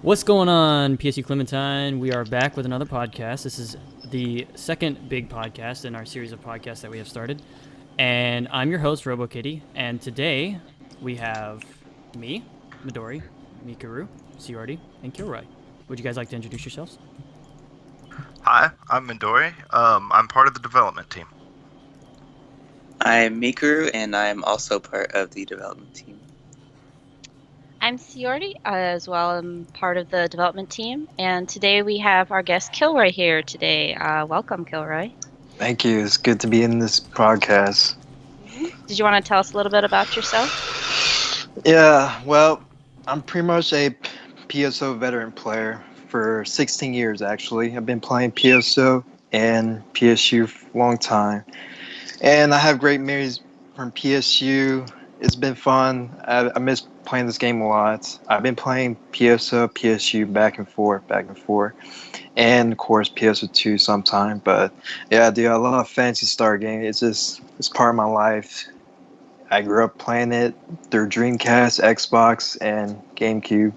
What's going on, PSU Clementine? We are back with another podcast. This is the second big podcast in our series of podcasts that we have started. And I'm your host, Robokitty. And today we have me, Midori, Mikuru, Rarity, and Kilroy. Would you guys like to introduce yourselves? Hi, I'm Midori. I'm part of the development team. I'm Mikuru, and I'm also part of the development team. I'm Ciordi as well. I'm part of the development team, and today we have our guest Kilroy here today. Welcome, Kilroy. Thank you. It's good to be in this podcast. Did you want to tell us a little bit about yourself? Yeah, well, I'm pretty much a PSO veteran player for 16 years, actually. I've been playing PSO and PSU for a long time. And I have great memories from PSU. It's been fun. I miss playing this game a lot. I've been playing PSO, PSU back and forth. And, of course, PSO2 sometime. But, yeah, dude, I love Fantasy Star game. It's part of my life. I grew up playing it through Dreamcast, Xbox, and GameCube.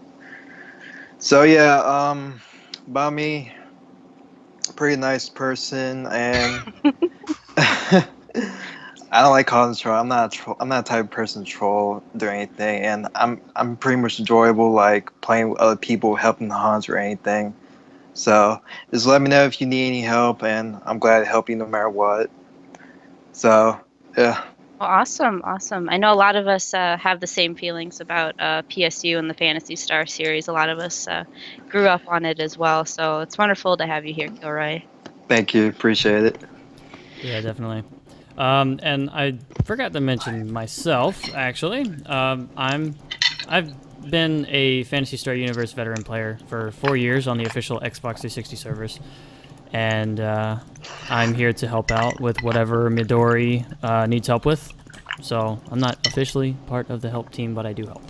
So, yeah, about me, pretty nice person, and I don't like causing trouble. I'm not the type of person to troll or anything, and I'm pretty much enjoyable, like playing with other people, helping the Hans or anything. So just let me know if you need any help, and I'm glad to help you no matter what. So yeah. Well, awesome. I know a lot of us have the same feelings about PSU and the Phantasy Star series. A lot of us grew up on it as well, so it's wonderful to have you here, Kilroy. Thank you. Appreciate it. Yeah, definitely. And I forgot to mention myself, actually. I've been a Phantasy Star Universe veteran player for 4 years on the official Xbox 360 servers. And I'm here to help out with whatever Midori needs help with. So I'm not officially part of the help team, but I do help.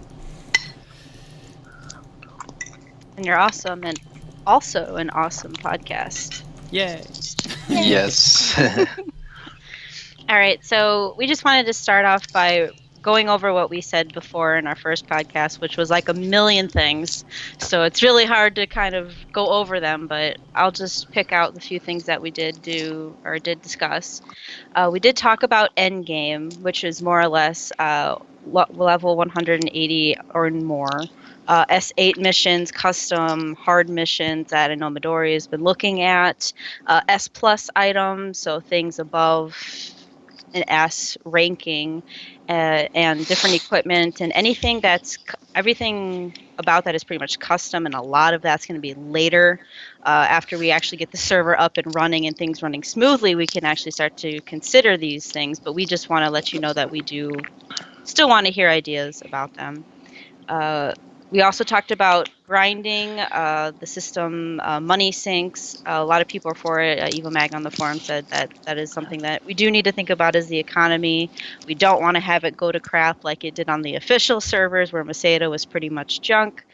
And you're awesome, and also an awesome podcast. Yay! Yes. All right, so we just wanted to start off by going over what we said before in our first podcast, which was like a million things. So it's really hard to kind of go over them, but I'll just pick out the few things that we did discuss. We did talk about Endgame, which is more or less level 180 or more. S8 missions, custom hard missions that I know Midori has been looking at. S plus items, so things above an S ranking, and different equipment, and everything about that is pretty much custom, and a lot of that's going to be later. After we actually get the server up and running and things running smoothly, we can actually start to consider these things, but we just want to let you know that we do still want to hear ideas about them. We also talked about grinding, the system, money sinks. A lot of people are for it. EvoMag on the forum said that is something that we do need to think about as the economy. We don't want to have it go to crap like it did on the official servers where Macedo was pretty much junk.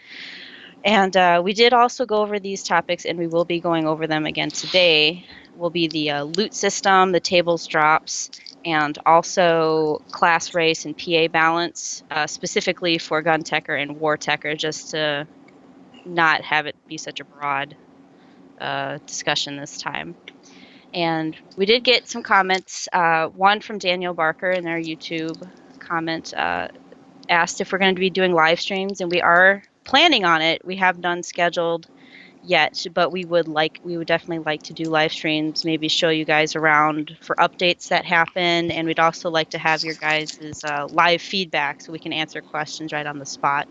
And we did also go over these topics, and we will be going over them again today. Will be the loot system, the tables drops, and also class race and PA balance, specifically for gun techer and war techer, just to not have it be such a broad discussion this time. And we did get some comments. One from Daniel Barker in our YouTube comment asked if we're going to be doing live streams, and we are planning on it. We have none scheduled yet, but we would definitely like to do live streams, maybe show you guys around for updates that happen, and we'd also like to have your guys' live feedback so we can answer questions right on the spot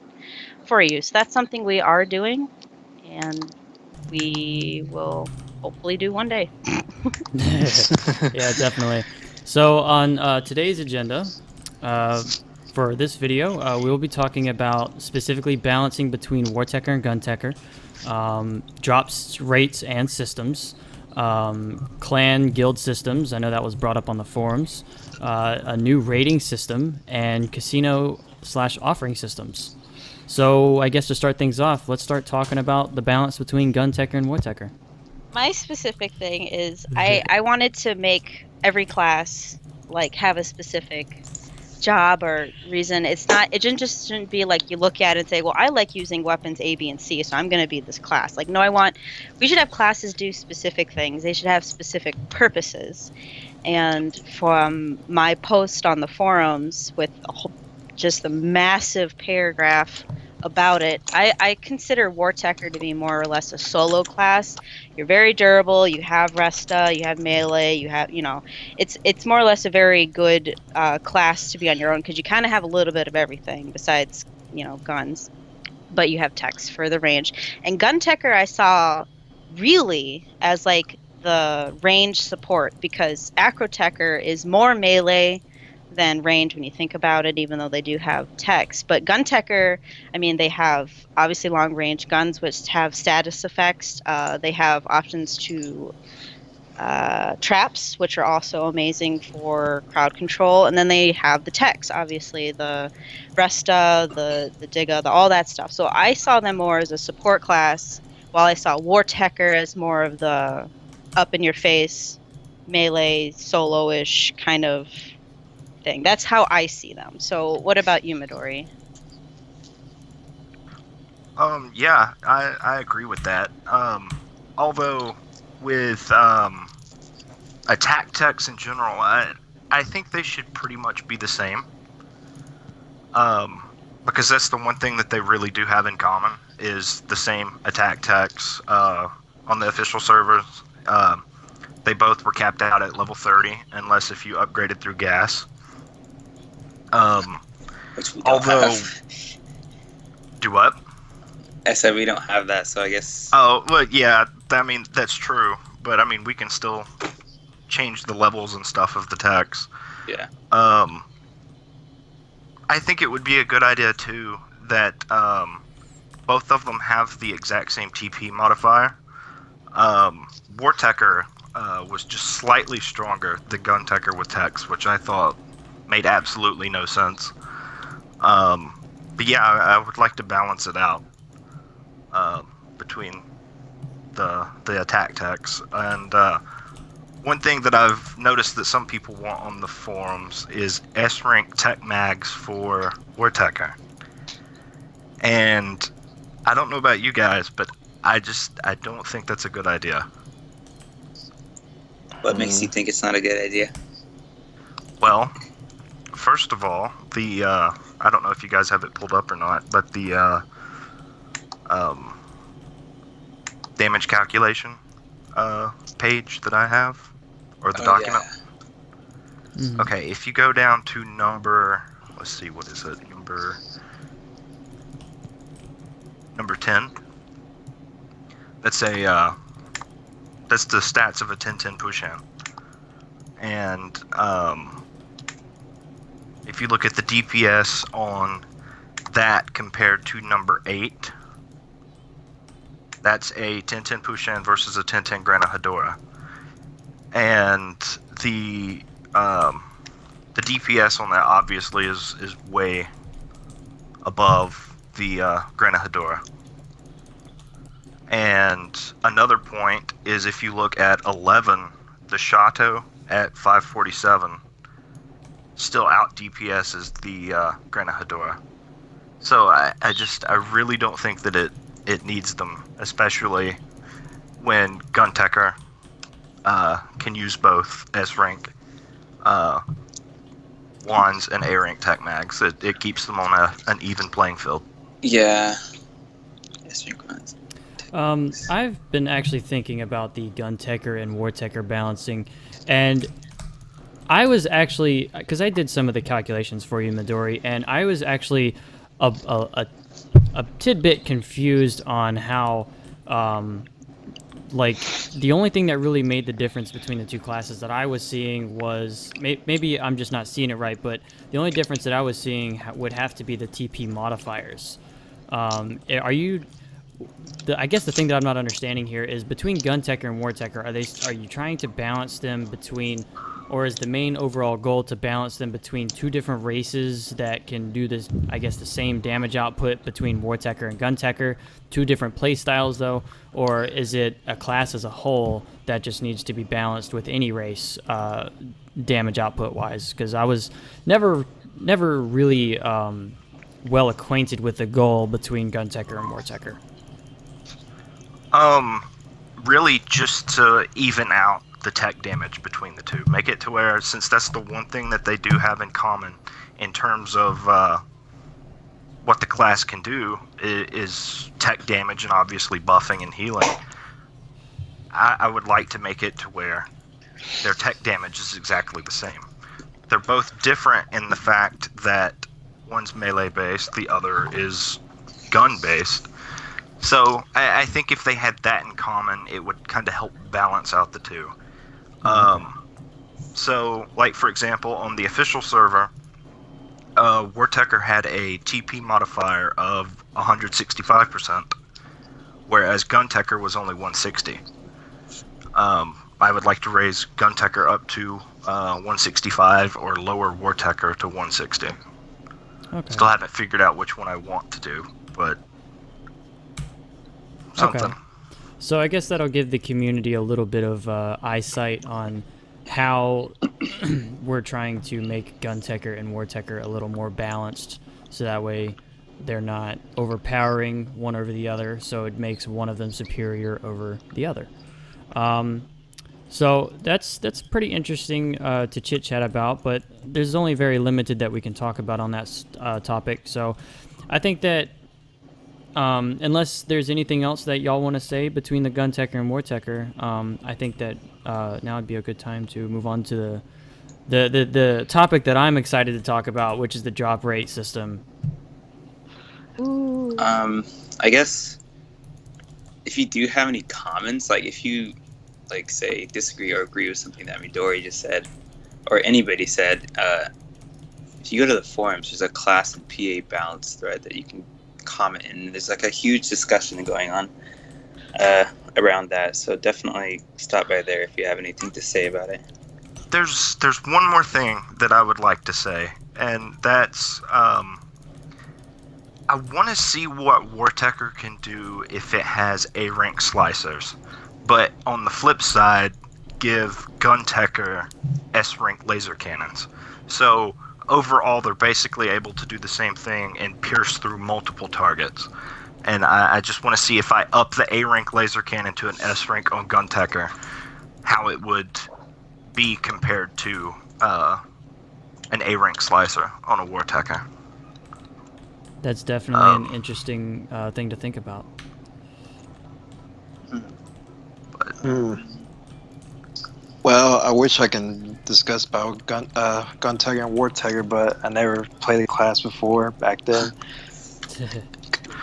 for you. So that's something we are doing, and we will hopefully do one day. Yeah, definitely. So on today's agenda, for this video, we will be talking about specifically balancing between war techer and gun techer, drops, rates, and systems, clan guild systems. I know that was brought up on the forums. A new rating system, and casino/offering systems. So I guess to start things off, let's start talking about the balance between gun techer and war techer. My specific thing is I wanted to make every class like have a specific job or reason. It's not. It shouldn't be like you look at it and say, "Well, I like using weapons A, B, and C, so I'm going to be this class." Like, no, we should have classes do specific things. They should have specific purposes. And from my post on the forums with just the massive paragraph about it, I consider Wartecker to be more or less a solo class. You're very durable. You have Resta. You have melee. You have, it's more or less a very good class to be on your own because you kind of have a little bit of everything besides, guns. But you have techs for the range. And Guntecker I saw really as like the range support because Acrotecker is more melee than range when you think about it, even though they do have techs. But Guntecker, I mean, they have obviously long range guns which have status effects. They have options to traps, which are also amazing for crowd control. And then they have the techs, obviously, the Resta, the Digga, all that stuff. So I saw them more as a support class, while I saw Wartecker as more of the up-in-your-face, melee, solo-ish kind of thing. That's how I see them. So what about you, Midori? Yeah, I agree with that. Although with attack techs in general, I think they should pretty much be the same. Because that's the one thing that they really do have in common is the same attack techs on the official servers. They both were capped out at level 30, unless if you upgraded through gas. Which we don't have. Do what? I said we don't have that, so I guess. Oh, well, yeah. I mean, that's true, but I mean, we can still change the levels and stuff of the techs. Yeah. I think it would be a good idea too that both of them have the exact same TP modifier. Wartecker was just slightly stronger than Guntecker with techs, which I thought made absolutely no sense. But yeah, I would like to balance it out between the attack techs. And one thing that I've noticed that some people want on the forums is S-rank tech mags for Wartecker. And I don't know about you guys, but I don't think that's a good idea. What makes you think it's not a good idea? Well, first of all, I don't know if you guys have it pulled up or not, but the damage calculation page that I have, or the document. Yeah. Mhm. Okay, if you go down to number, let's see, what is it? Number 10. That's that's the stats of a 10-10 push-in. And if you look at the DPS on that compared to number 8, that's a 10-10 push-in versus a 10-10 Grana Hedora. And the DPS on that obviously is way above the Grana Hedora. And another point is if you look at 11, the Shato at 547 still out DPS is the Grana Hedora. So I really don't think that it needs them, especially when Guntecker can use both S-rank wands and A-rank tech mags. It keeps them on an even playing field. Yeah. S-rank ones. I've been actually thinking about the Guntecker and Wartecker balancing, and I was actually, because I did some of the calculations for you, Midori, and I was actually a tidbit confused on how, like, the only thing that really made the difference between the two classes that I was seeing was, maybe I'm just not seeing it right, but the only difference that I was seeing would have to be the TP modifiers. I guess the thing that I'm not understanding here is between Guntecker and Wartecker, are you trying to balance them between, or is the main overall goal to balance them between two different races that can do this, I guess, the same damage output between Wartecker and Guntecker, two different play styles though, or is it a class as a whole that just needs to be balanced with any race damage output wise? Because I was never never really well acquainted with the goal between Guntecker and Wartecker. Really just to even out the tech damage between the two. Make it to where, since that's the one thing that they do have in common in terms of what the class can do is tech damage and obviously buffing and healing. I would like to make it to where their tech damage is exactly the same. They're both different in the fact that one's melee based, the other is gun based. So I think if they had that in common, it would kind of help balance out the two. So, like for example, on the official server, Wartecker had a TP modifier of 165%, whereas Guntecker was only 160. I would like to raise Guntecker up to 165 or lower Wartecker to 160. Okay. Still haven't figured out which one I want to do, but something. Okay. So I guess that'll give the community a little bit of eyesight on how we're trying to make Guntecker and Wartecker a little more balanced, so that way they're not overpowering one over the other, so it makes one of them superior over the other. So that's pretty interesting to chit-chat about, but there's only very limited that we can talk about on that topic. So I think that unless there's anything else that y'all want to say between the Guntecker and Wartecker, I think that now would be a good time to move on to the topic that I'm excited to talk about, which is the drop rate system. Ooh. I guess if you do have any comments, like if you like say disagree or agree with something that Midori just said, or anybody said, if you go to the forums, there's a class and PA balance thread that you can comment in. There's like a huge discussion going on around that, so definitely stop by there if you have anything to say about it. There's one more thing that I would like to say, and that's I want to see what Wartecker can do if it has A-rank slicers, but on the flip side, give Guntecker S-rank laser cannons. So overall, they're basically able to do the same thing and pierce through multiple targets. And I just want to see if I up the A-rank laser cannon to an S-rank on Guntecker, how it would be compared to an A-rank slicer on a Wartecker. That's definitely an interesting thing to think about. Well, I wish I can discuss about Guntecker and Wartecker, but I never played the class before back then.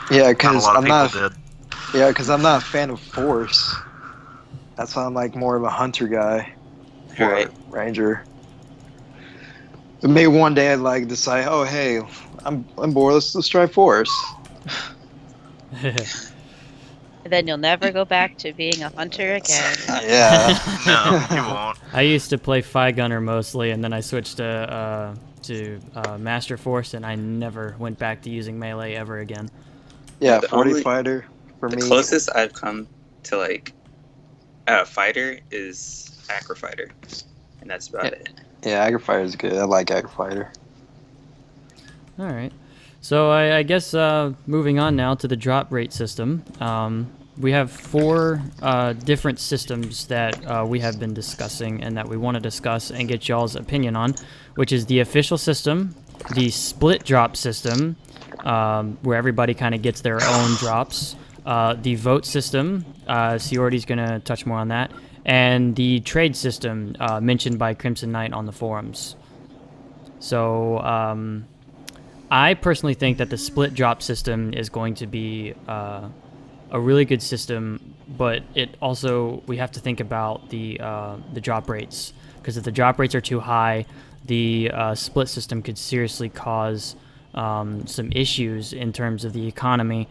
Yeah, because I'm not. Yeah, because I'm not a fan of Force. That's why I'm like more of a hunter guy, or Right. ranger. But maybe one day I'd like decide, oh hey, I'm bored. Let's try Force. And then you'll never go back to being a hunter again. Yeah. No, you won't. I used to play Fi Gunner mostly, and then I switched to Master Force, and I never went back to using melee ever again. Yeah, The 40 only- fighter for The me. closest I've come to like fighter is Acro Fighter, and that's about it. Yeah, Agri Fighter is good. I like Agri Fighter. All right. So I guess moving on now to the drop rate system. We have 4 different systems that we have been discussing and that we want to discuss and get y'all's opinion on, which is the official system, the split drop system, where everybody kind of gets their own drops, the vote system, Siordi's going to touch more on that, and the trade system mentioned by Crimson Knight on the forums. So I personally think that the split drop system is going to be a really good system, but it also, we have to think about the drop rates, because if the drop rates are too high, the split system could seriously cause some issues in terms of the economy,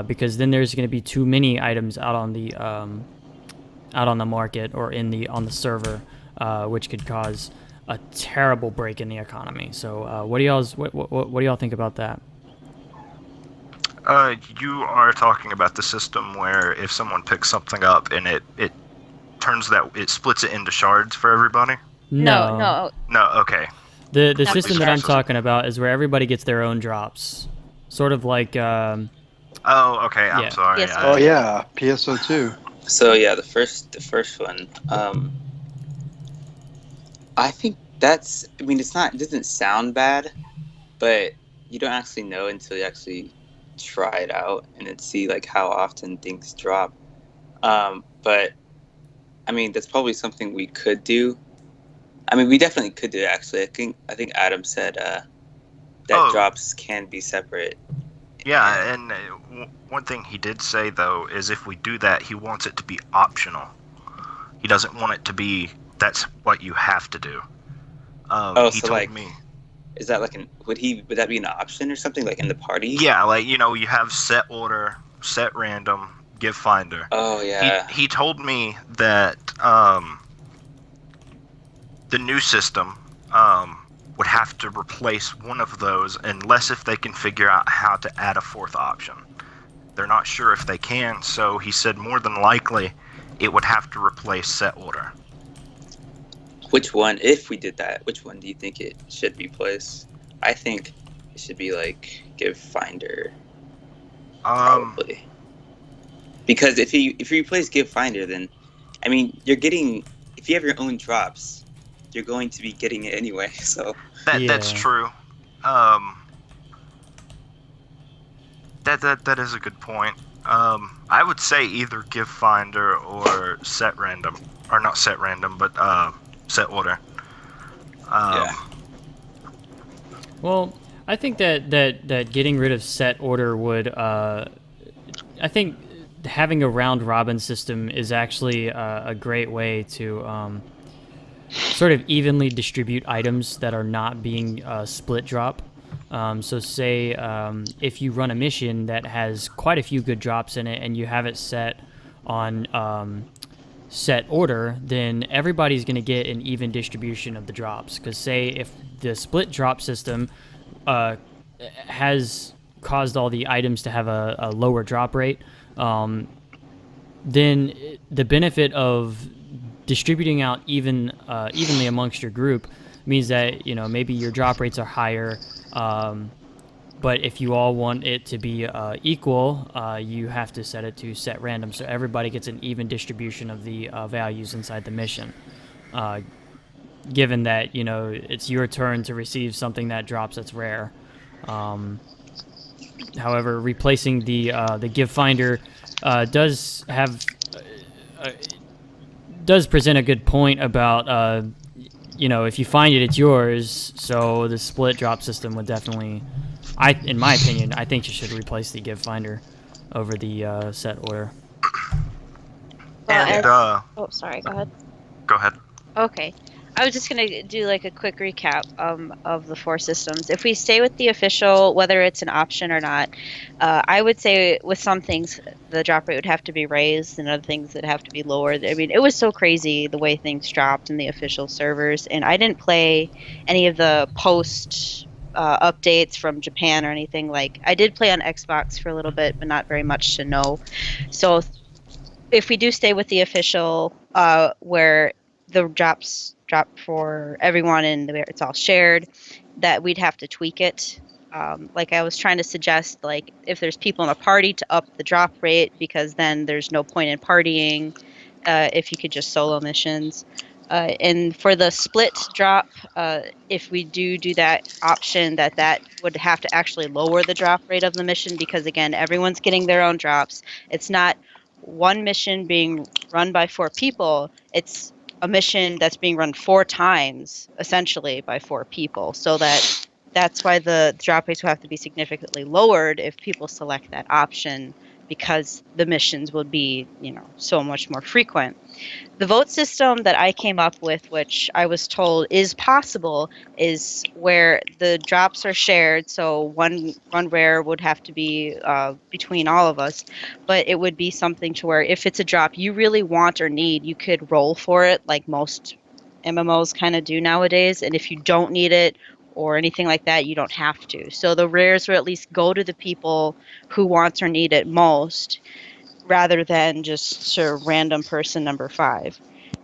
because then there's going to be too many items out on the market or on the server, which could cause a terrible break in the economy. So what do y'all think about that? You are talking about the system where if someone picks something up and it turns that it splits it into shards for everybody? No. No, okay. The Not system the that I'm sources. talking about is where everybody gets their own drops, sort of like Oh, okay. I'm Yeah. sorry. Yes, Oh yeah, PSO 2. So yeah, the first one. I think that's. I mean, it's not. It doesn't sound bad, but you don't actually know until you actually try it out and then see like how often things drop. But I mean, that's probably something we could do. I mean, we definitely could do it, actually. I think Adam said that Oh, drops can be separate. yeah. And one thing he did say though is if we do that, he wants it to be optional. He doesn't want it to be that's what you have to do. Oh, He so told like, me. is that like would that be an option or something like in the party? Yeah, like you have set order, set random, give finder. Oh yeah. He told me that the new system would have to replace one of those unless if they can figure out how to add a fourth option. They're not sure if they can, so he said more than likely it would have to replace set order. Which one, if we did that, which one do you think it should replace? I think it should be like give finder, probably. Because if you replace give finder, then I mean you're getting, if you have your own drops, you're going to be getting it anyway. So That's Yeah. true. That is a good point. I would say either give finder or set random, or not set random, but set order. Yeah. Well, I think that getting rid of set order would. I think having a round robin system is actually a great way to sort of evenly distribute items that are not being split drop. So say if you run a mission that has quite a few good drops in it and you have it set on set order, then everybody's going to get an even distribution of the drops. Because say if the split drop system has caused all the items to have a lower drop rate, then the benefit of distributing out evenly amongst your group means that maybe your drop rates are higher. But if you all want it to be equal, you have to set it to set random, so everybody gets an even distribution of the values inside the mission. Given that it's your turn to receive something that drops that's rare. However, replacing the give finder does present a good point about if you find it, it's yours. So the split drop system would definitely, in my opinion, I think you should replace the give finder over the set order. And Oh, sorry. Go ahead. go ahead. Okay. I was just going to do like a quick recap of the four systems. If we stay with the official, whether it's an option or not, I would say with some things the drop rate would have to be raised and other things that have to be lowered. I mean, it was so crazy the way things dropped in the official servers, and I didn't play any of the post updates from Japan or anything. Like, I did play on Xbox for a little bit, but not very much to know. So if we do stay with the official, where the drops drop for everyone and it's all shared, that we'd have to tweak it. Like I was trying to suggest, like if there's people in a party, to up the drop rate, because then there's no point in partying if you could just solo missions. And for the split drop, if we do that option, that would have to actually lower the drop rate of the mission, because again, everyone's getting their own drops. It's not one mission being run by 4 people. It's a mission that's being run 4 times, essentially, by 4 people. So that's why the drop rates will have to be significantly lowered if people select that option, because the missions will be, so much more frequent. The vote system that I came up with, which I was told is possible, is where the drops are shared. So one rare would have to be between all of us, but it would be something to where if it's a drop you really want or need, you could roll for it like most MMOs kind of do nowadays. And if you don't need it or anything like that, you don't have to. So the rares will at least go to the people who want or need it most, rather than just sort of random person number 5.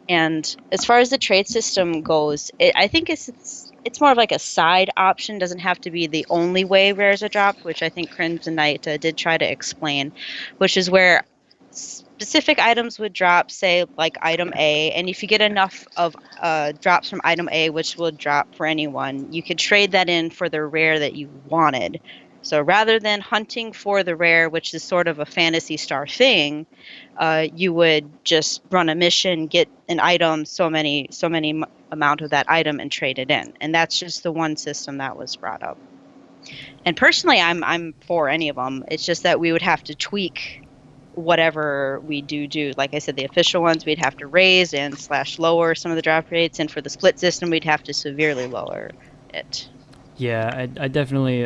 And as far as the trade system goes, I think it's it's more of like a side option. Doesn't have to be the only way rares are dropped, which I think Crimson Knight did try to explain, which is where specific items would drop, say like item A, and if you get enough of drops from item A, which will drop for anyone, you could trade that in for the rare that you wanted. So rather than hunting for the rare, which is sort of a Phantasy Star thing, you would just run a mission, get an item, so many amount of that item, and trade it in. And that's just the one system that was brought up. And personally, I'm for any of them. It's just that we would have to tweak whatever we do. Like I said, the official ones we'd have to raise and / lower some of the drop rates, and for the split system we'd have to severely lower it. Yeah, I definitely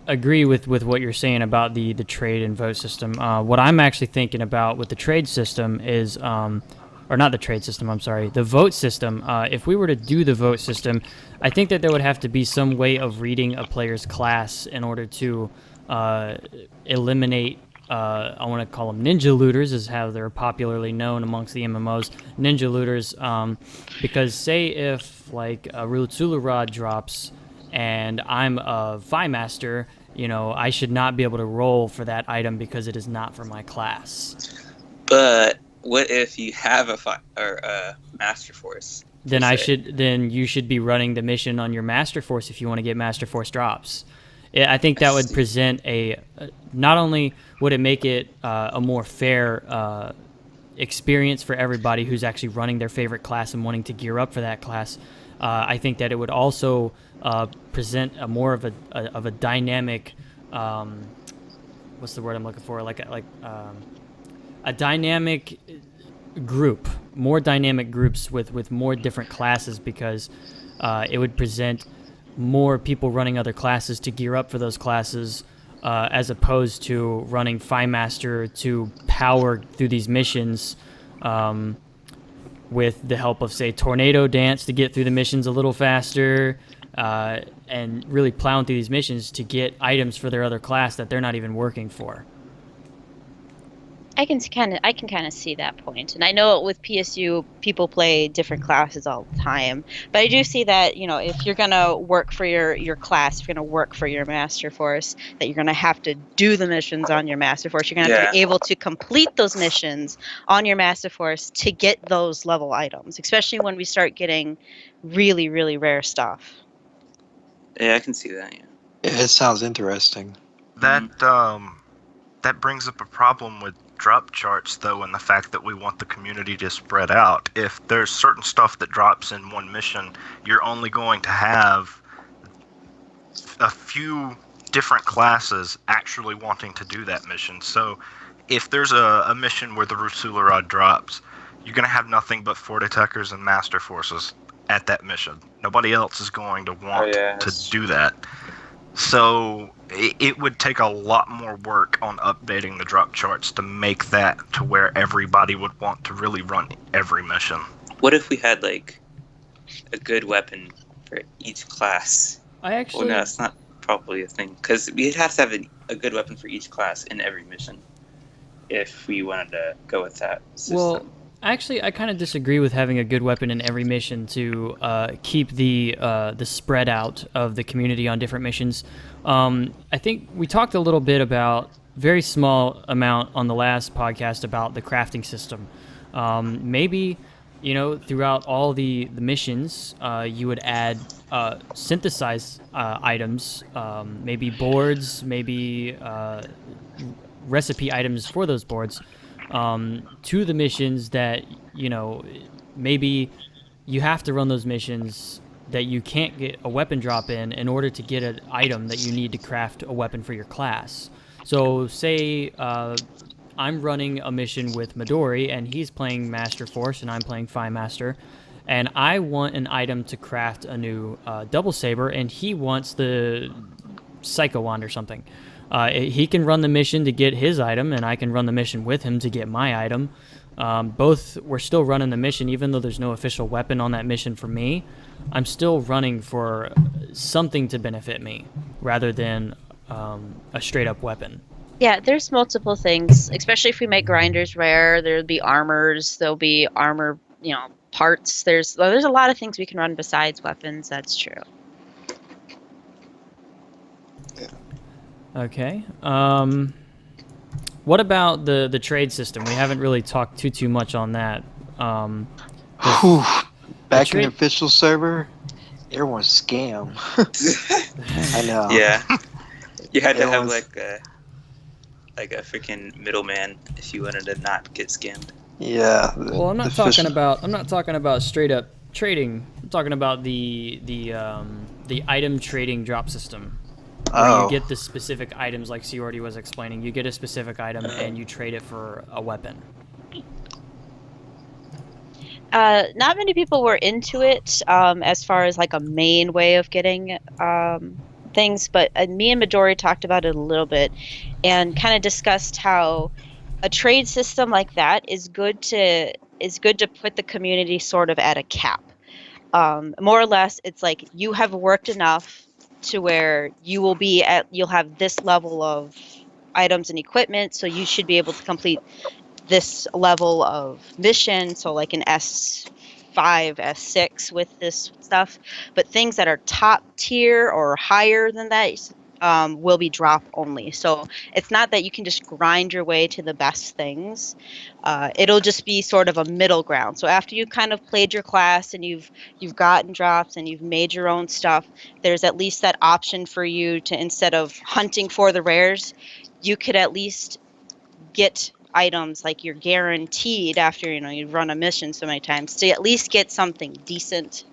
agree with what you're saying about the trade and vote system. What I'm actually thinking about with the trade system is, or not the trade system, I'm sorry, the vote system. If we were to do the vote system, I think that there would have to be some way of reading a player's class in order to eliminate, I want to call them ninja looters, is how they're popularly known amongst the MMOs, ninja looters, because say if like a Rutsulu Rod drops and I'm a Vi Master, I should not be able to roll for that item because it is not for my class. But what if you have a Master Force? Then you should be running the mission on your Master Force if you want to get Master Force drops. I think that would present not only would it make it a more fair experience for everybody who's actually running their favorite class and wanting to gear up for that class, I think that it would also present a more of a dynamic, what's the word I'm looking for? A dynamic group, more dynamic groups with more different classes, because it would present more people running other classes to gear up for those classes, as opposed to running Fi Master to power through these missions with the help of, say, Tornado Dance to get through the missions a little faster, and really plowing through these missions to get items for their other class that they're not even working for. I can kind of see that point, and I know with PSU people play different classes all the time, but I do see that if you're gonna work for your class, if you're gonna work for your Master Force, that you're gonna have to do the missions on your Master Force. You're gonna have to be able to complete those missions on your Master Force to get those level items, especially when we start getting really, really rare stuff. Yeah, I can see that. Yeah, It sounds interesting. That brings up a problem with drop charts, though, and the fact that we want the community to spread out. If there's certain stuff that drops in one mission, you're only going to have a few different classes actually wanting to do that mission. So if there's a mission where the Rusula Rod drops, you're going to have nothing but Fort Attackers and Master Forces at that mission. Nobody else is going to want to do that. So it would take a lot more work on updating the drop charts to make that to where everybody would want to really run every mission. What if we had like a good weapon for each class? No, that's not probably a thing, because we'd have to have a good weapon for each class in every mission if we wanted to go with that system. Well, actually, I kind of disagree with having a good weapon in every mission to keep the spread out of the community on different missions. I think we talked a little bit about, very small amount on the last podcast, about the crafting system. Maybe, throughout all the missions, you would add synthesized items, maybe boards, maybe recipe items for those boards, to the missions that, maybe you have to run those missions that you can't get a weapon drop in order to get an item that you need to craft a weapon for your class. So say I'm running a mission with Midori, and he's playing Master Force, and I'm playing Fi Master, and I want an item to craft a new double saber, and he wants the Psycho Wand or something. He can run the mission to get his item, and I can run the mission with him to get my item. Both, we're still running the mission, even though there's no official weapon on that mission for me. I'm still running for something to benefit me, rather than a straight-up weapon. Yeah, there's multiple things, especially if we make grinders rare. There'll be armors, there'll be armor, parts. There's a lot of things we can run besides weapons. That's true. Okay. What about the trade system? We haven't really talked too much on that. Whew. Back in the trade- official server, everyone's scam. I know. Yeah, you had to have Everyone's- like a freaking middleman if you wanted to not get scammed. Yeah. Well, I'm not talking about straight up trading. I'm talking about the item trading drop system. Where Oh. you get the specific items, like Siordi was explaining. You get a specific item and you trade it for a weapon. Not many people were into it as far as like a main way of getting things, but me and Midori talked about it a little bit and kind of discussed how a trade system like that is good to put the community sort of at a cap. More or less, it's like you have worked enough to where you'll have this level of items and equipment, so you should be able to complete this level of mission, so like an S5, S6 with this stuff. But things that are top tier or higher than that will be drop only. So it's not that you can just grind your way to the best things. It'll just be sort of a middle ground. So after you kind of played your class and you've gotten drops and you've made your own stuff, there's at least that option for you to, instead of hunting for the rares, you could at least get items like you're guaranteed after you've run a mission so many times to at least get something decent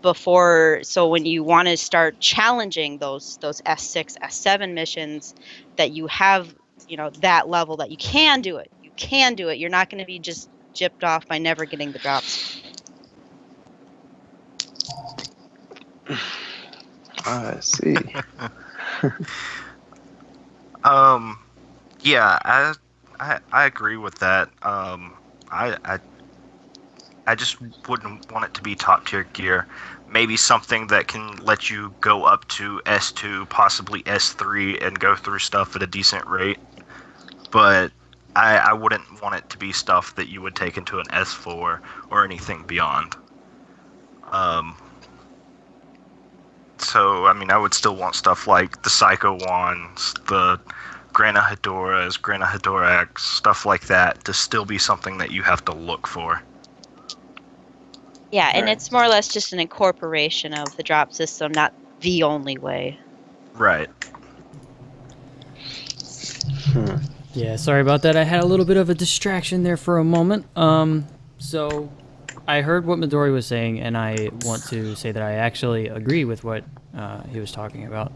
before, so when you want to start challenging those S6 S7 missions, that you have that level that you can do it. You're not going to be just gypped off by never getting the drops. I see. Yeah, I agree with that. I just wouldn't want it to be top tier gear. Maybe something that can let you go up to S2, possibly S3, and go through stuff at a decent rate. But I wouldn't want it to be stuff that you would take into an S4 or anything beyond. So, I mean, I would still want stuff like the Psycho Wands, the Grana Hedoras, Grana Hedora X, stuff like that, to still be something that you have to look for. Yeah, and Right. it's more or less just an incorporation of the drop system, not the only way. Right. Yeah, sorry about that. I had a little bit of a distraction there for a moment. So I heard what Midori was saying, and I want to say that I actually agree with what he was talking about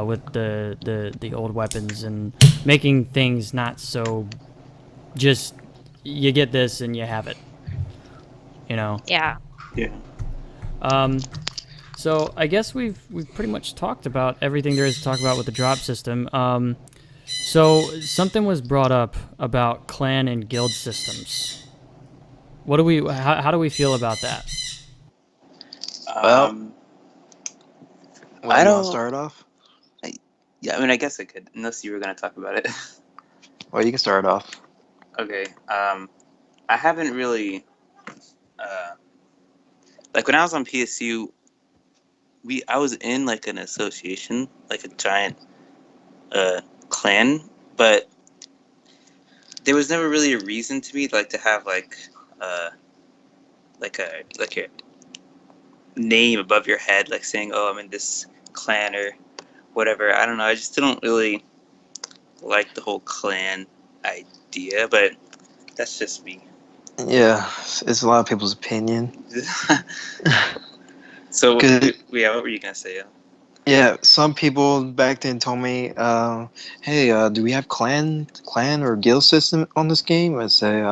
with the old weapons and making things not so just you get this and you have it. Yeah. Yeah. So I guess we've pretty much talked about everything there is to talk about with the drop system. So something was brought up about clan and guild systems. How do we feel about that? Well, Um, Well, I you don't- want to start off? yeah, I mean, I guess I could, unless you were going to talk about it. Well, you can start off. Okay. I haven't really, like when I was on PSU, I was in like an association, like a giant clan, but there was never really a reason to me like to have like a name above your head, like saying, "Oh, I'm in this clan" or whatever. I don't know. I just didn't really like the whole clan idea, but that's just me. Yeah, it's a lot of people's opinion. So, Good. yeah, what were you gonna say? Yeah, some people back then told me, "Hey, do we have clan or guild system on this game?" I say,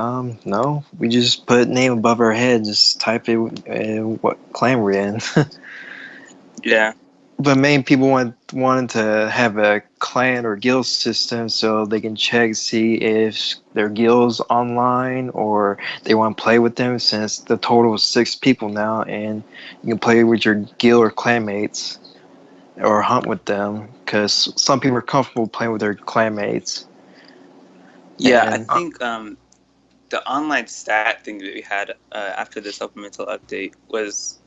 no. We just put name above our head, just type it what clan we're in." Yeah. But main people wanted to have a clan or guild system so they can check, see if their guild's online or they want to play with them, since the total is 6 people now, and you can play with your guild or clanmates or hunt with them, because some people are comfortable playing with their clanmates. Yeah, And- I think the online stat thing that we had after the supplemental update was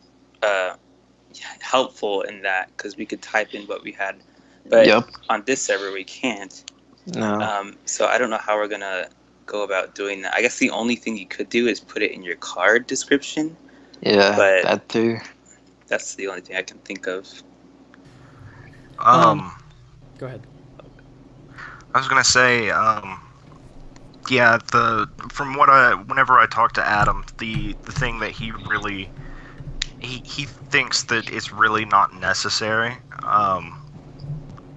helpful in that because we could type in what we had, but Yep. on this server we can't. No. So I don't know how we're gonna go about doing that. I guess the only thing you could do is put it in your card description. Yeah, but that too. that's the only thing I can think of. Go ahead. I was gonna say, yeah, whenever I talk to Adam, the thing that he really he thinks that it's really not necessary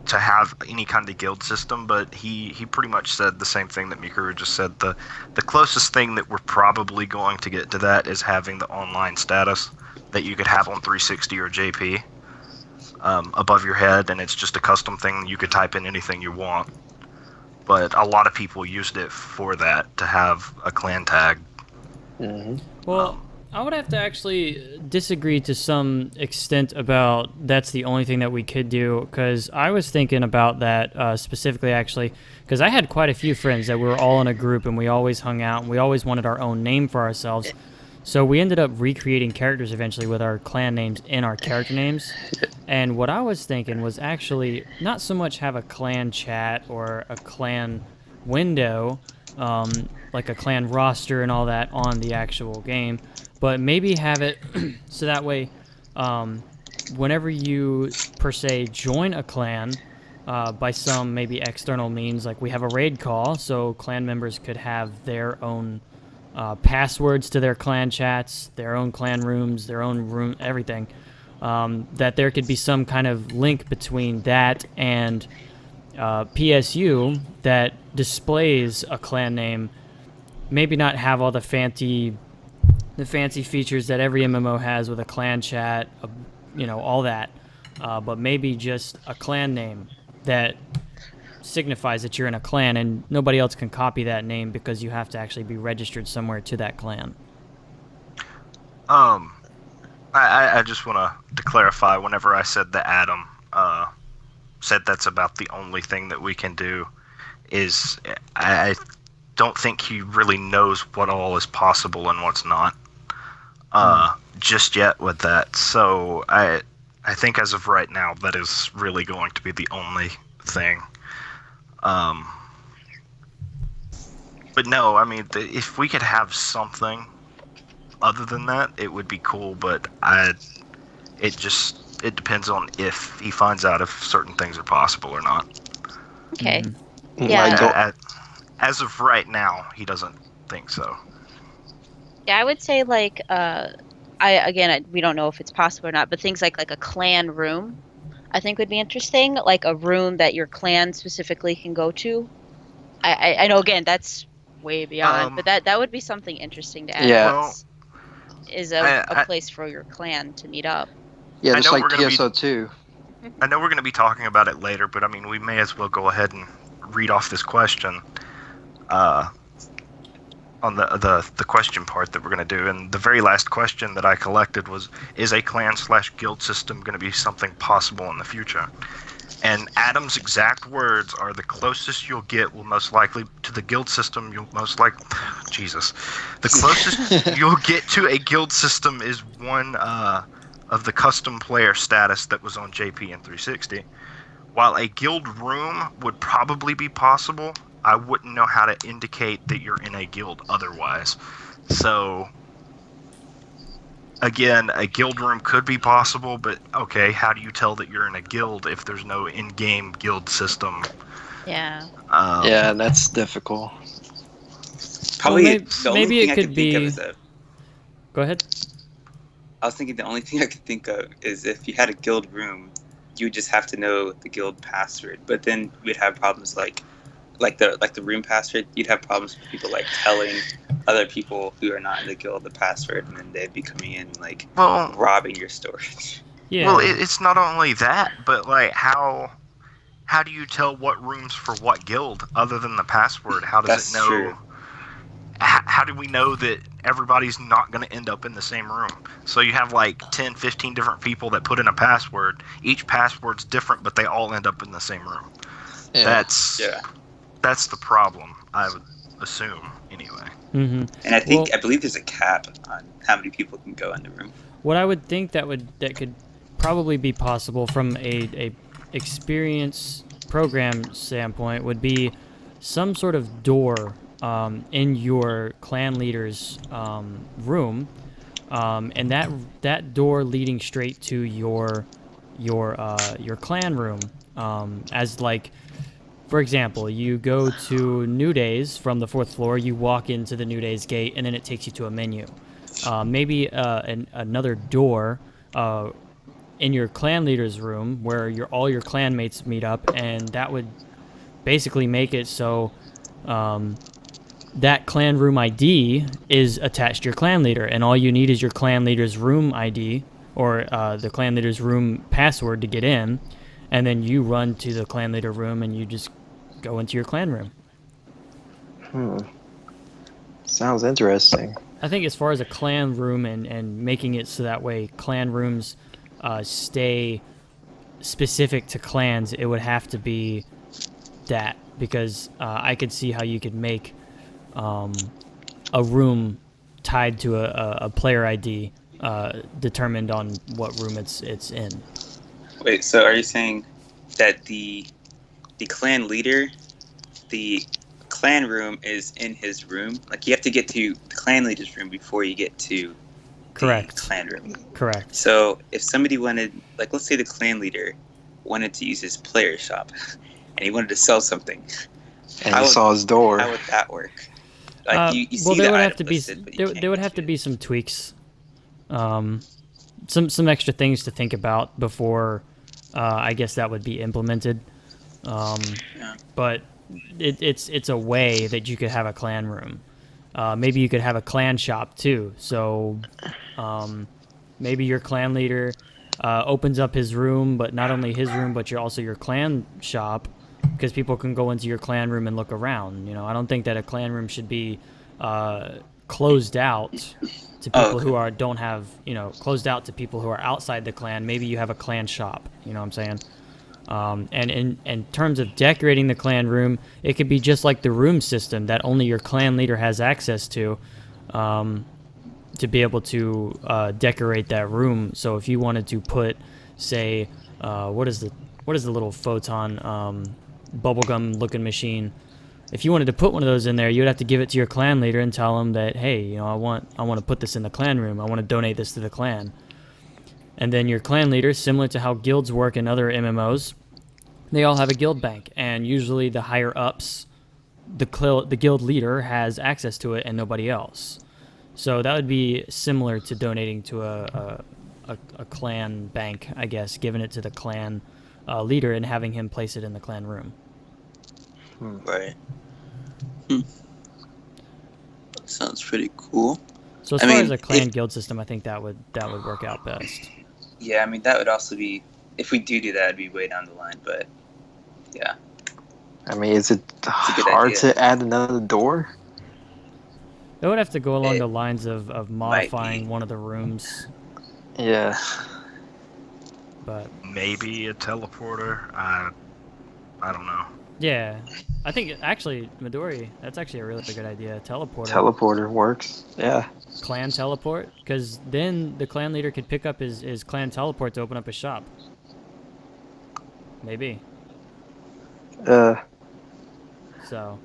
to have any kind of guild system, but he pretty much said the same thing that Mikuru just said. The closest thing that we're probably going to get to that is having the online status that you could have on 360 or JP above your head, and it's just a custom thing. You could type in anything you want. But a lot of people used it for that, to have a clan tag. Mm-hmm. Well, I would have to actually disagree to some extent about that's the only thing that we could do, because I was thinking about that specifically, actually, because I had quite a few friends that were all in a group, and we always hung out, and we always wanted our own name for ourselves. So we ended up recreating characters eventually with our clan names in our character names. And what I was thinking was actually not so much have a clan chat or a clan window, like a clan roster and all that on the actual game, but maybe have it so that way whenever you, per se, join a clan by some maybe external means, like we have a raid call, so clan members could have their own passwords to their clan chats, their own clan rooms, their own room, everything. That there could be some kind of link between that and PSU that displays a clan name. Maybe not have all the fancy features that every MMO has with a clan chat, all that. But maybe just a clan name that signifies that you're in a clan, and nobody else can copy that name because you have to actually be registered somewhere to that clan. I just want to clarify, whenever I said that Adam said that's about the only thing that we can do, is I don't think he really knows what all is possible and what's not just yet with that. So I think as of right now, that is really going to be the only thing. But no, I mean, if we could have something other than that, it would be cool, but it depends on if he finds out if certain things are possible or not. Okay. Mm-hmm. Yeah. As of right now, he doesn't think so. Yeah, I would say we don't know if it's possible or not, but things like a clan room, I think would be interesting. Like a room that your clan specifically can go to. I know, again, that's way beyond, but that would be something interesting to add. Yeah. Well, is a place for your clan to meet up. Yeah, I just know like we're gonna PSO too. I know we're going to be talking about it later, but I mean, we may as well go ahead and read off this question on the question part that we're going to do. And the very last question that I collected was, is a clan/guild system going to be something possible in the future? And Adam's exact words are, the closest you'll get will most likely to the guild system, the closest you'll get to a guild system is one of the custom player status that was on JP and 360. While a guild room would probably be possible, I wouldn't know how to indicate that you're in a guild otherwise. So, again, a guild room could be possible, but okay, how do you tell that you're in a guild if there's no in-game guild system? Yeah. Yeah, that's difficult. Probably Well, maybe it could be. Go ahead. I was thinking the only thing I could think of is if you had a guild room, you would just have to know the guild password. But then we'd have problems like the room password. You'd have problems with people like telling other people who are not in the guild the password, and then they'd be coming in robbing your storage. Yeah. Well, it's not only that, but like how do you tell what rooms for what guild other than the password? How does That's it know? true. How do we know that everybody's not going to end up in the same room? So you have like 10, 15 different people that put in a password. Each password's different, but they all end up in the same room. Yeah. That's the problem, I would assume anyway. Mm-hmm. And I believe there's a cap on how many people can go in the room. What I would think that could probably be possible from a experience program standpoint would be some sort of door in your clan leader's room, and that door leading straight to your clan room, as like. For example, you go to New Days from the 4th floor, you walk into the New Days gate, and then it takes you to a menu. Maybe another door in your clan leader's room where all your clan mates meet up, and that would basically make it so that clan room ID is attached to your clan leader, and all you need is your clan leader's room ID or the clan leader's room password to get in, and then you run to the clan leader room and you just go into your clan room. Sounds interesting. I think as far as a clan room and making it so that way clan rooms stay specific to clans, it would have to be that, because I could see how you could make a room tied to a player ID determined on what room it's in. Wait, so are you saying that the clan leader, the clan room is in his room? Like, you have to get to the clan leader's room before you get to Correct. the clan room. Correct. So if somebody wanted, like, let's say the clan leader wanted to use his player shop and he wanted to sell something. And you saw his door. How would that work? Like, you well, see there the would item have to be listed, but you there would can't have to get be some tweaks, some extra things to think about before I guess that would be implemented. But it's a way that you could have a clan room. Maybe you could have a clan shop too. So maybe your clan leader opens up his room, but not only his room, but also your clan shop, because people can go into your clan room and look around. I don't think that a clan room should be closed out to people who don't have, closed out to people who are outside the clan. Maybe you have a clan shop. You know what I'm saying? And in terms of decorating the clan room, it could be just like the room system that only your clan leader has access to be able to decorate that room. So if you wanted to put, say, what is the little photon bubblegum looking machine? If you wanted to put one of those in there, you'd have to give it to your clan leader and tell him that, hey, I want to put this in the clan room. I want to donate this to the clan. And then your clan leader, similar to how guilds work in other MMOs, they all have a guild bank, and usually the higher ups, the guild leader has access to it and nobody else. So that would be similar to donating to a clan bank, I guess, giving it to the clan leader and having him place it in the clan room. Right. Sounds pretty cool. So as far as a clan guild system, I think that would work out best. Yeah, I mean, that would also be, if we do that, it'd be way down the line, but yeah. I mean, is it hard to add another door? It would have to go along the lines of modifying one of the rooms. Yeah. But maybe a teleporter. I don't know. Yeah, I think actually Midori, that's actually a really good idea. Teleporter. Teleporter works. Yeah. Clan teleport, because then the clan leader could pick up his clan teleport to open up his shop. Maybe. So,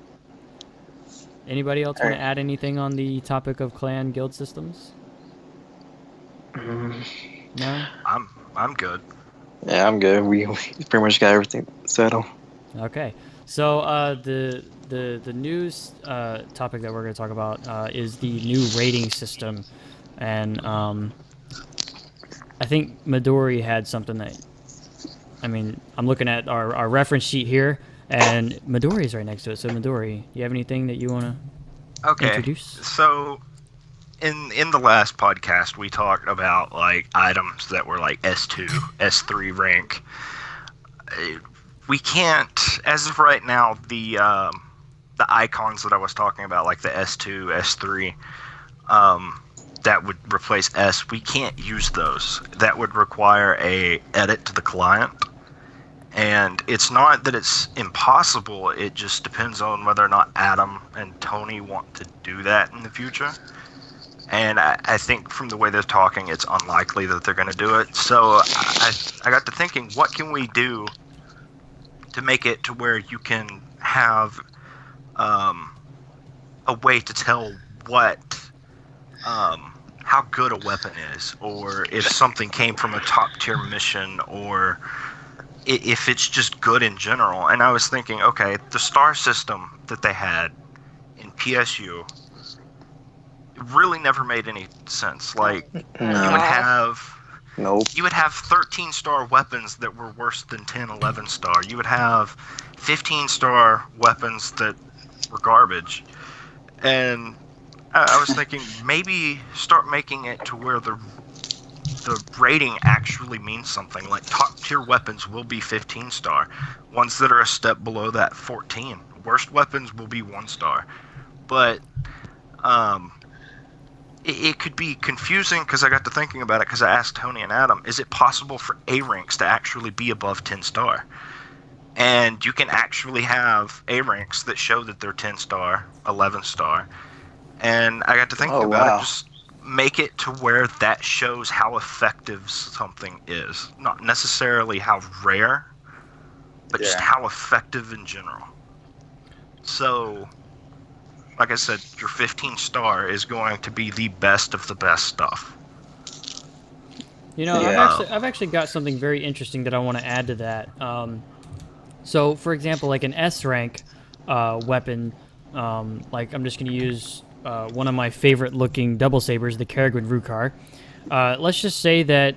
anybody else want to add anything on the topic of clan guild systems? No? I'm good. Yeah, I'm good. We pretty much got everything settled. Okay. So the news topic that we're going to talk about is the new rating system, and I think Midori had something that, I mean, I'm looking at our reference sheet here, and Midori's right next to it. So Midori, you have anything that you want to introduce? So in the last podcast, we talked about like items that were like S2, S3 rank. We can't, as of right now, the icons that I was talking about, like the S2, S3, that would replace S, we can't use those. That would require a edit to the client, And it's not that it's impossible, it just depends on whether or not Adam and Tony want to do that in the future. And I think from the way they're talking, it's unlikely that they're going to do it. So I got to thinking, what can we do to make it to where you can have a way to tell how good a weapon is, or if something came from a top tier mission, or if it's just good in general. And I was thinking, okay, the star system that they had in PSU really never made any sense. Like, you would have Nope. you would have 13 star weapons that were worse than 10, 11 star. You would have 15 star weapons that were garbage. And I was thinking, maybe start making it to where the rating actually means something. Like, top tier weapons will be 15 star. Ones that are a step below that, 14. Worst weapons will be 1 star. But it could be confusing, because I got to thinking about it, because I asked Tony and Adam, is it possible for A ranks to actually be above 10 star? And you can actually have A ranks that show that they're 10 star, 11 star. And I got to thinking about it, just make it to where that shows how effective something is. Not necessarily how rare, but just how effective in general. So, like I said, your 15 star is going to be the best of the best stuff. You know, I've actually got something very interesting that I want to add to that. So, for example, like an S rank weapon, like I'm just going to use one of my favorite looking double sabers, the Karagwin Rukar. Let's just say that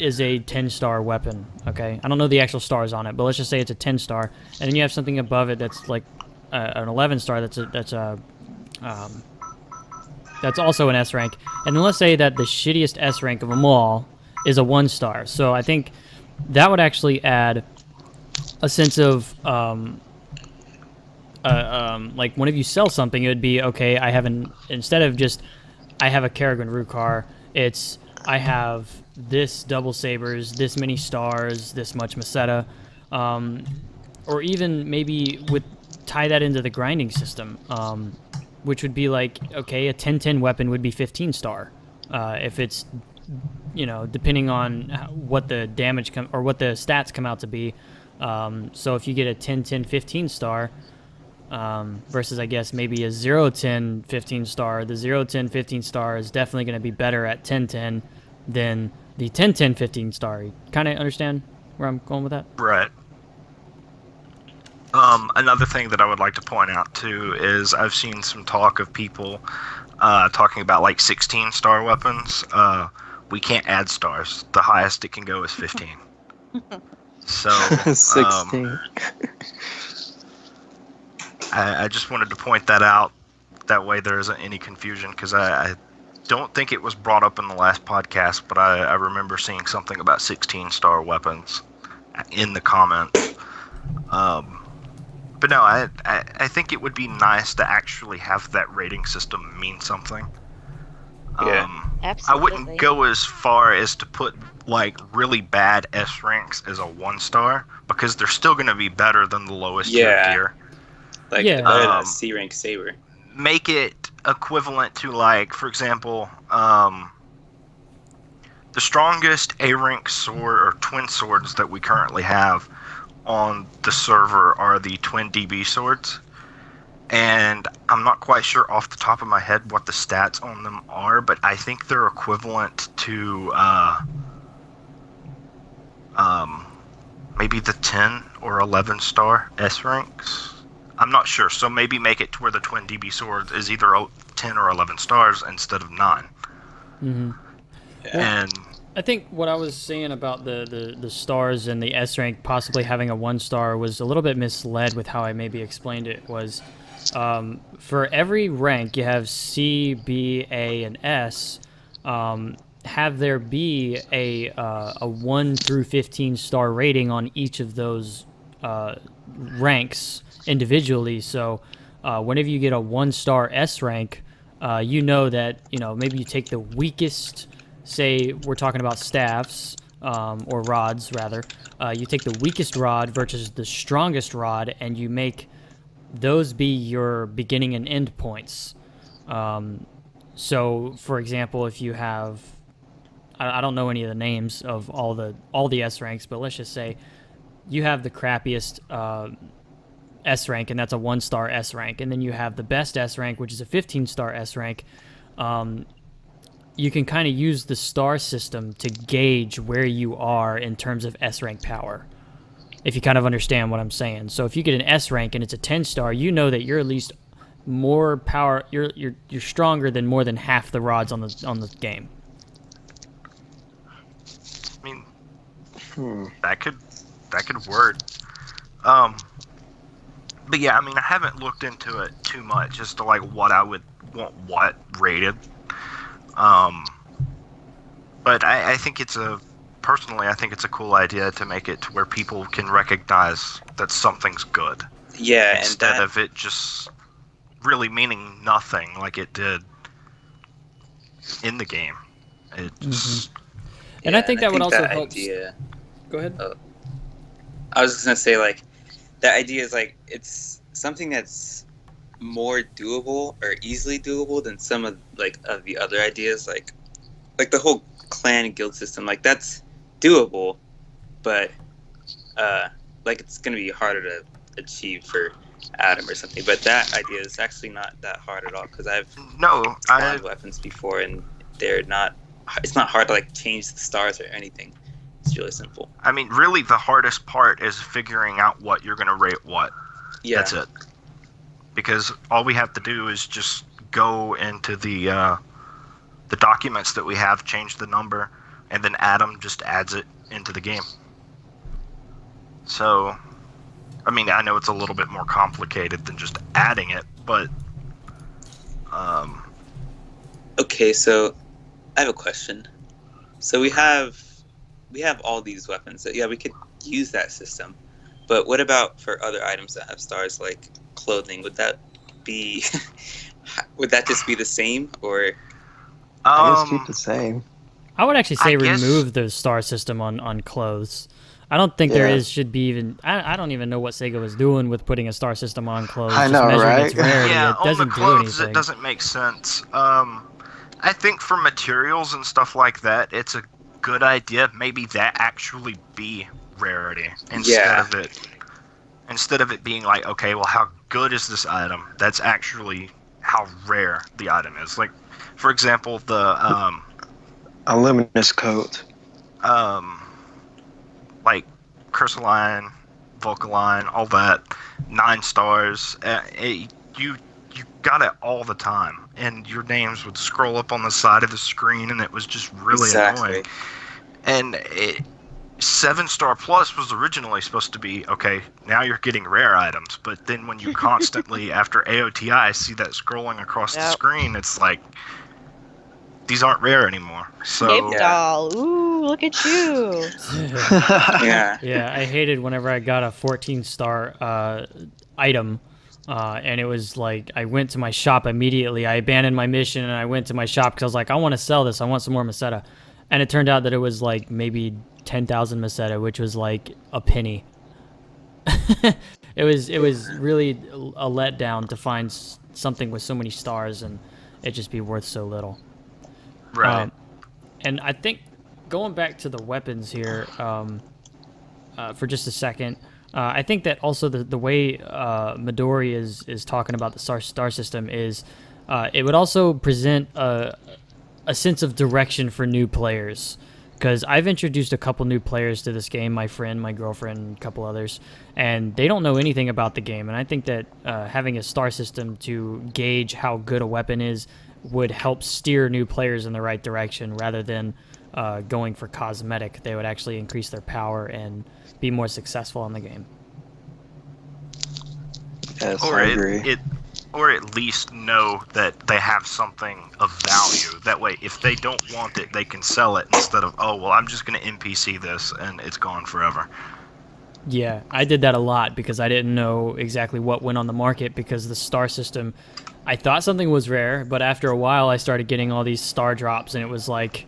is a 10-star weapon, okay? I don't know the actual stars on it, but let's just say it's a 10-star. And then you have something above it that's like an 11-star that's also an S rank. And then let's say that the shittiest S rank of them all is a 1-star. So I think that would actually add a sense of like, whenever you sell something, it would be, okay, instead of just I have a Karagwin Rukar, it's I have this double sabers, this many stars, this much Meseta, or even maybe tie that into the grinding system, which would be like, okay, a 10-10 weapon would be 15-star, if it's, depending on what the damage or what the stats come out to be. So if you get a 10-10 15-star, versus, I guess, maybe a 0-10 15-star, the 0-10 15-star is definitely going to be better at 10-10 than the 10-10 15-star. You kind of understand where I'm going with that? Right. Another thing that I would like to point out, too, is I've seen some talk of people talking about, like, 16-star weapons. We can't add stars. The highest it can go is 15. So 16. I just wanted to point that out. That way there isn't any confusion, because I don't think it was brought up in the last podcast, but I remember seeing something about 16-star weapons in the comments. But no, I think it would be nice to actually have that rating system mean something. Absolutely. I wouldn't go as far as to put, like, really bad S ranks as a 1-star, because they're still going to be better than the lowest tier gear. Like a C rank saber. Make it equivalent to, like, for example, the strongest A rank sword or twin swords that we currently have on the server are the twin DB swords. And I'm not quite sure off the top of my head what the stats on them are, but I think they're equivalent to maybe the 10 or 11 star S ranks. I'm not sure, so maybe make it to where the twin DB sword is either 10 or 11 stars instead of 9. Mm-hmm. And I think what I was saying about the stars and the S rank possibly having a 1-star was a little bit misled with how I maybe explained it. Was for every rank you have C, B, A, and S. Have there be a 1 through 15-star rating on each of those ranks individually. So whenever you get a 1-star S rank, you know that, maybe you take the weakest, say we're talking about staffs, or rods rather. You take the weakest rod versus the strongest rod, and you make those be your beginning and end points. So, for example, if you have, I don't know any of the names of all the S ranks, but let's just say you have the crappiest S rank, and that's a 1-star S rank, and then you have the best S rank, which is a 15-star S rank. You can kind of use the star system to gauge where you are in terms of S rank power, if you kind of understand what I'm saying. So if you get an S rank and it's a 10-star, you know that you're at least more power. You're stronger than more than half the rods on the game. I mean, that could work. But yeah, I mean, I haven't looked into it too much as to like what I would want what rated. But I think personally, I think it's a cool idea to make it to where people can recognize that something's good. Yeah, instead of it just really meaning nothing like it did in the game. It just, and I think that would also help. Idea, Go ahead. I was just gonna say, like, that idea is like it's something that's more doable or easily doable than some of the other ideas, like the whole clan and guild system. Like, that's doable, but like it's gonna be harder to achieve for Adam or something. But that idea is actually not that hard at all, because I've tried weapons before and they're not. It's not hard to like change the stars or anything. It's really simple. I mean, really, the hardest part is figuring out what you're gonna rate what. Yeah, that's it. Because all we have to do is just go into the documents that we have, change the number, and then Adam just adds it into the game. So, I mean, I know it's a little bit more complicated than just adding it, but okay, so I have a question. So we have all these weapons. So yeah, we could use that system. But what about for other items that have stars, like clothing? Would that just be the same, or? I guess keep the same. I would actually say remove the star system on clothes. I don't think should be even. I don't even know what Sega was doing with putting a star system on clothes. I know, right? Its rarity. Yeah, it doesn't on the clothes, do anything. it doesn't make sense. I think for materials and stuff like that, it's a good idea. Maybe that actually be rarity instead of it being like, okay, well, how good is this item? That's actually how rare the item is. Like, for example, the a luminous coat. Like Cursaline, Vulcaline, all that, 9 stars. You got it all the time, and your names would scroll up on the side of the screen, and it was just really annoying. And 7-star plus was originally supposed to be, okay, now you're getting rare items, but then when you constantly, after AOTI, see that scrolling across the screen, it's like, these aren't rare anymore. So Cape doll. Ooh, look at you. Yeah, I hated whenever I got a 14-star item, and it was like, I went to my shop immediately. I abandoned my mission, and I went to my shop because I was like, I want to sell this. I want some more Meseta. And it turned out that it was like maybe 10,000 Meseta, which was like a penny. It was really a letdown to find something with so many stars and it just be worth so little. Right. And I think going back to the weapons here for just a second, I think that also the way Midori is talking about the star system is it would also present a sense of direction for new players. Because I've introduced a couple new players to this game, my friend, my girlfriend, a couple others, and they don't know anything about the game. And I think that having a star system to gauge how good a weapon is would help steer new players in the right direction rather than going for cosmetic. They would actually increase their power and be more successful in the game. Yes, I agree. Or at least know that they have something of value. That way, if they don't want it, they can sell it instead of, oh, well, I'm just going to NPC this and it's gone forever. Yeah, I did that a lot because I didn't know exactly what went on the market because the star system, I thought something was rare, but after a while I started getting all these star drops and it was like,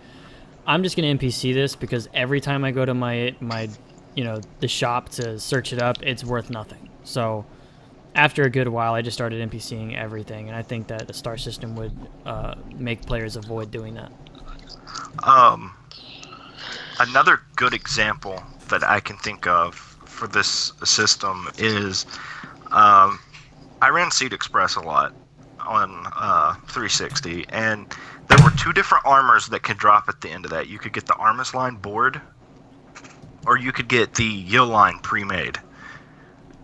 I'm just gonna NPC this because every time I go to my the shop to search it up, it's worth nothing. So after a good while, I just started NPCing everything, and I think that the star system would make players avoid doing that. Another good example that I can think of for this system is I ran Seed Express a lot on 360, and there were 2 different armors that could drop at the end of that. You could get the Armus line board, or you could get the Yill line pre-made.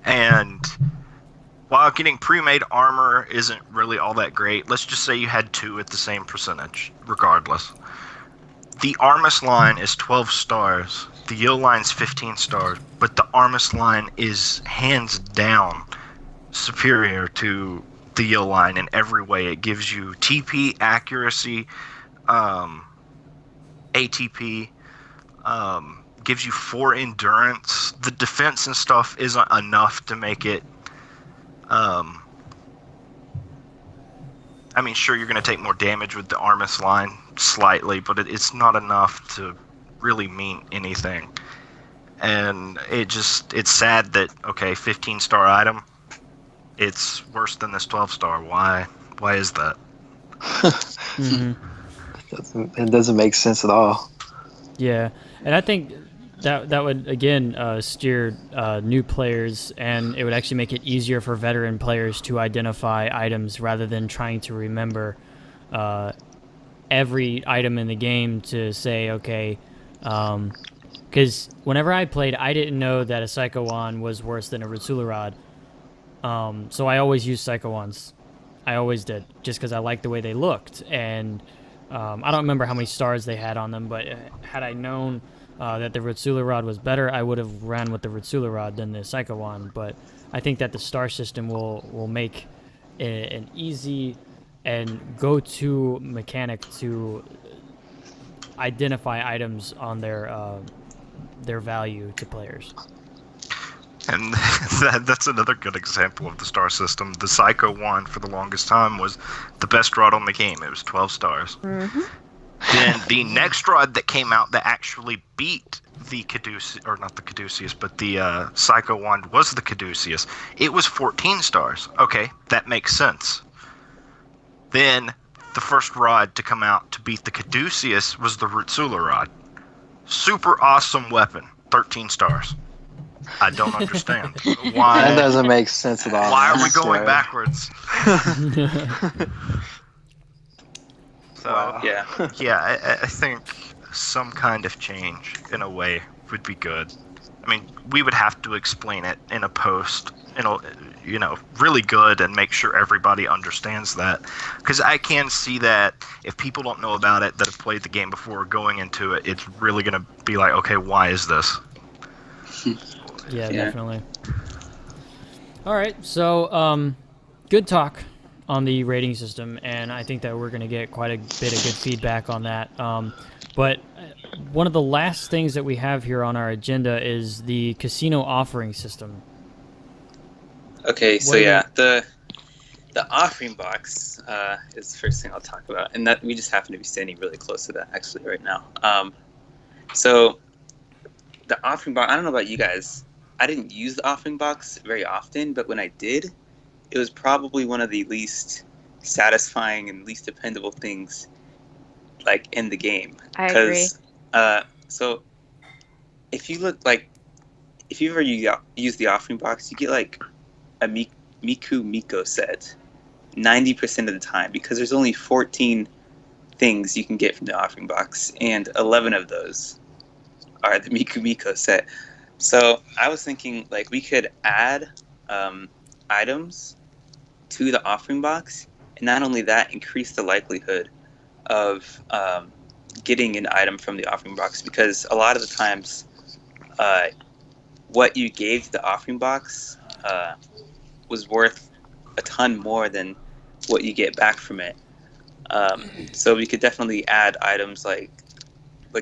And while getting pre-made armor isn't really all that great, let's just say you had 2 at the same percentage, regardless. The Armus line is 12 stars, the Yill line's 15 stars, but the Armus line is hands down superior to the Yill line in every way. It gives you TP, accuracy, ATP, gives you 4 endurance. The defense and stuff isn't enough to make it... I mean, sure, you're going to take more damage with the Armus line, slightly, but it's not enough to really mean anything. And it's sad that, okay, 15-star item, it's worse than this 12-star. Why is that? Mm-hmm. It doesn't make sense at all. Yeah, and I think that would again steer new players, and it would actually make it easier for veteran players to identify items rather than trying to remember every item in the game to say, okay, because whenever I played, I didn't know that a Psycho Wand was worse than a Ritsula Rod, so I always used Psycho Wands. I always did, just because I liked the way they looked, and I don't remember how many stars they had on them, but had I known that the Ritsula Rod was better, I would have ran with the Ritsula Rod than the Psycho Wand. But I think that the star system will make an easy and go-to mechanic to identify items on their value to players. And that's another good example of the star system. The Psycho Wand, for the longest time, was the best rod on the game. It was 12 stars. Mm-hmm. Then the next rod that came out that actually beat the Caduceus, or not the Caduceus, but the Psycho Wand was the Caduceus. It was 14 stars. Okay, that makes sense. Then the first rod to come out to beat the Caduceus was the Ritsula Rod. Super awesome weapon, 13 stars. I don't understand. Why? That doesn't make sense at all. Why are we going backwards? So, Wow. yeah, I think some kind of change in a way would be good. I mean, we would have to explain it in a post, really good, and make sure everybody understands that. Because I can see that if people don't know about it, that have played the game before going into it, it's really going to be like, okay, why is this? Yeah, definitely. All right, so good talk on the rating system, and I think that we're going to get quite a bit of good feedback on that. But one of the last things that we have here on our agenda is the casino offering system. Okay, so the offering box is the first thing I'll talk about, and that we just happen to be standing really close to that actually right now. So the offering box, I don't know about you guys, I didn't use the offering box very often, but when I did, it was probably one of the least satisfying and least dependable things like in the game. I agree. So if you look like, if you ever use the offering box, you get like a Miku Miko set 90% of the time, because there's only 14 things you can get from the offering box, and 11 of those are the Miku Miko set. So I was thinking like we could add items to the offering box, and not only that, increase the likelihood of getting an item from the offering box, because a lot of the times what you gave the offering box was worth a ton more than what you get back from it. So we could definitely add items like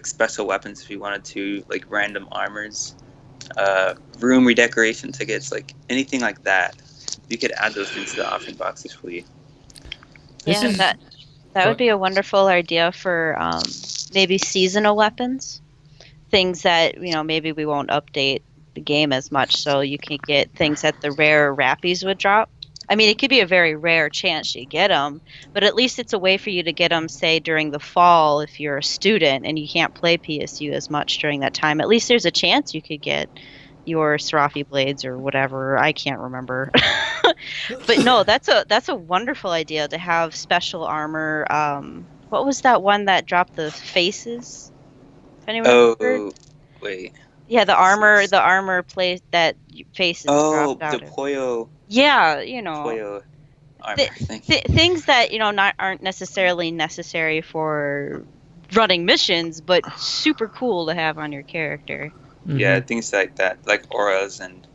special weapons if you wanted to, like random armors, room redecoration tickets, like anything like that. You could add those things to the offering boxes for you. That would be a wonderful idea for maybe seasonal weapons, things that maybe we won't update the game as much, so you can get things that the rare Rappies would drop. I mean, it could be a very rare chance you get them, but at least it's a way for you to get them, say, during the fall if you're a student and you can't play PSU as much during that time. At least there's a chance you could get your Serafi blades or whatever. I can't remember. But no, that's a wonderful idea to have special armor. What was that one that dropped the faces? If anyone remembered? Oh, wait. Yeah, the armor plate that faces Oh, dropped out the of. Poyo Yeah, armor th- thing. things that aren't necessarily necessary for running missions, but super cool to have on your character. Yeah, things like that, like auras and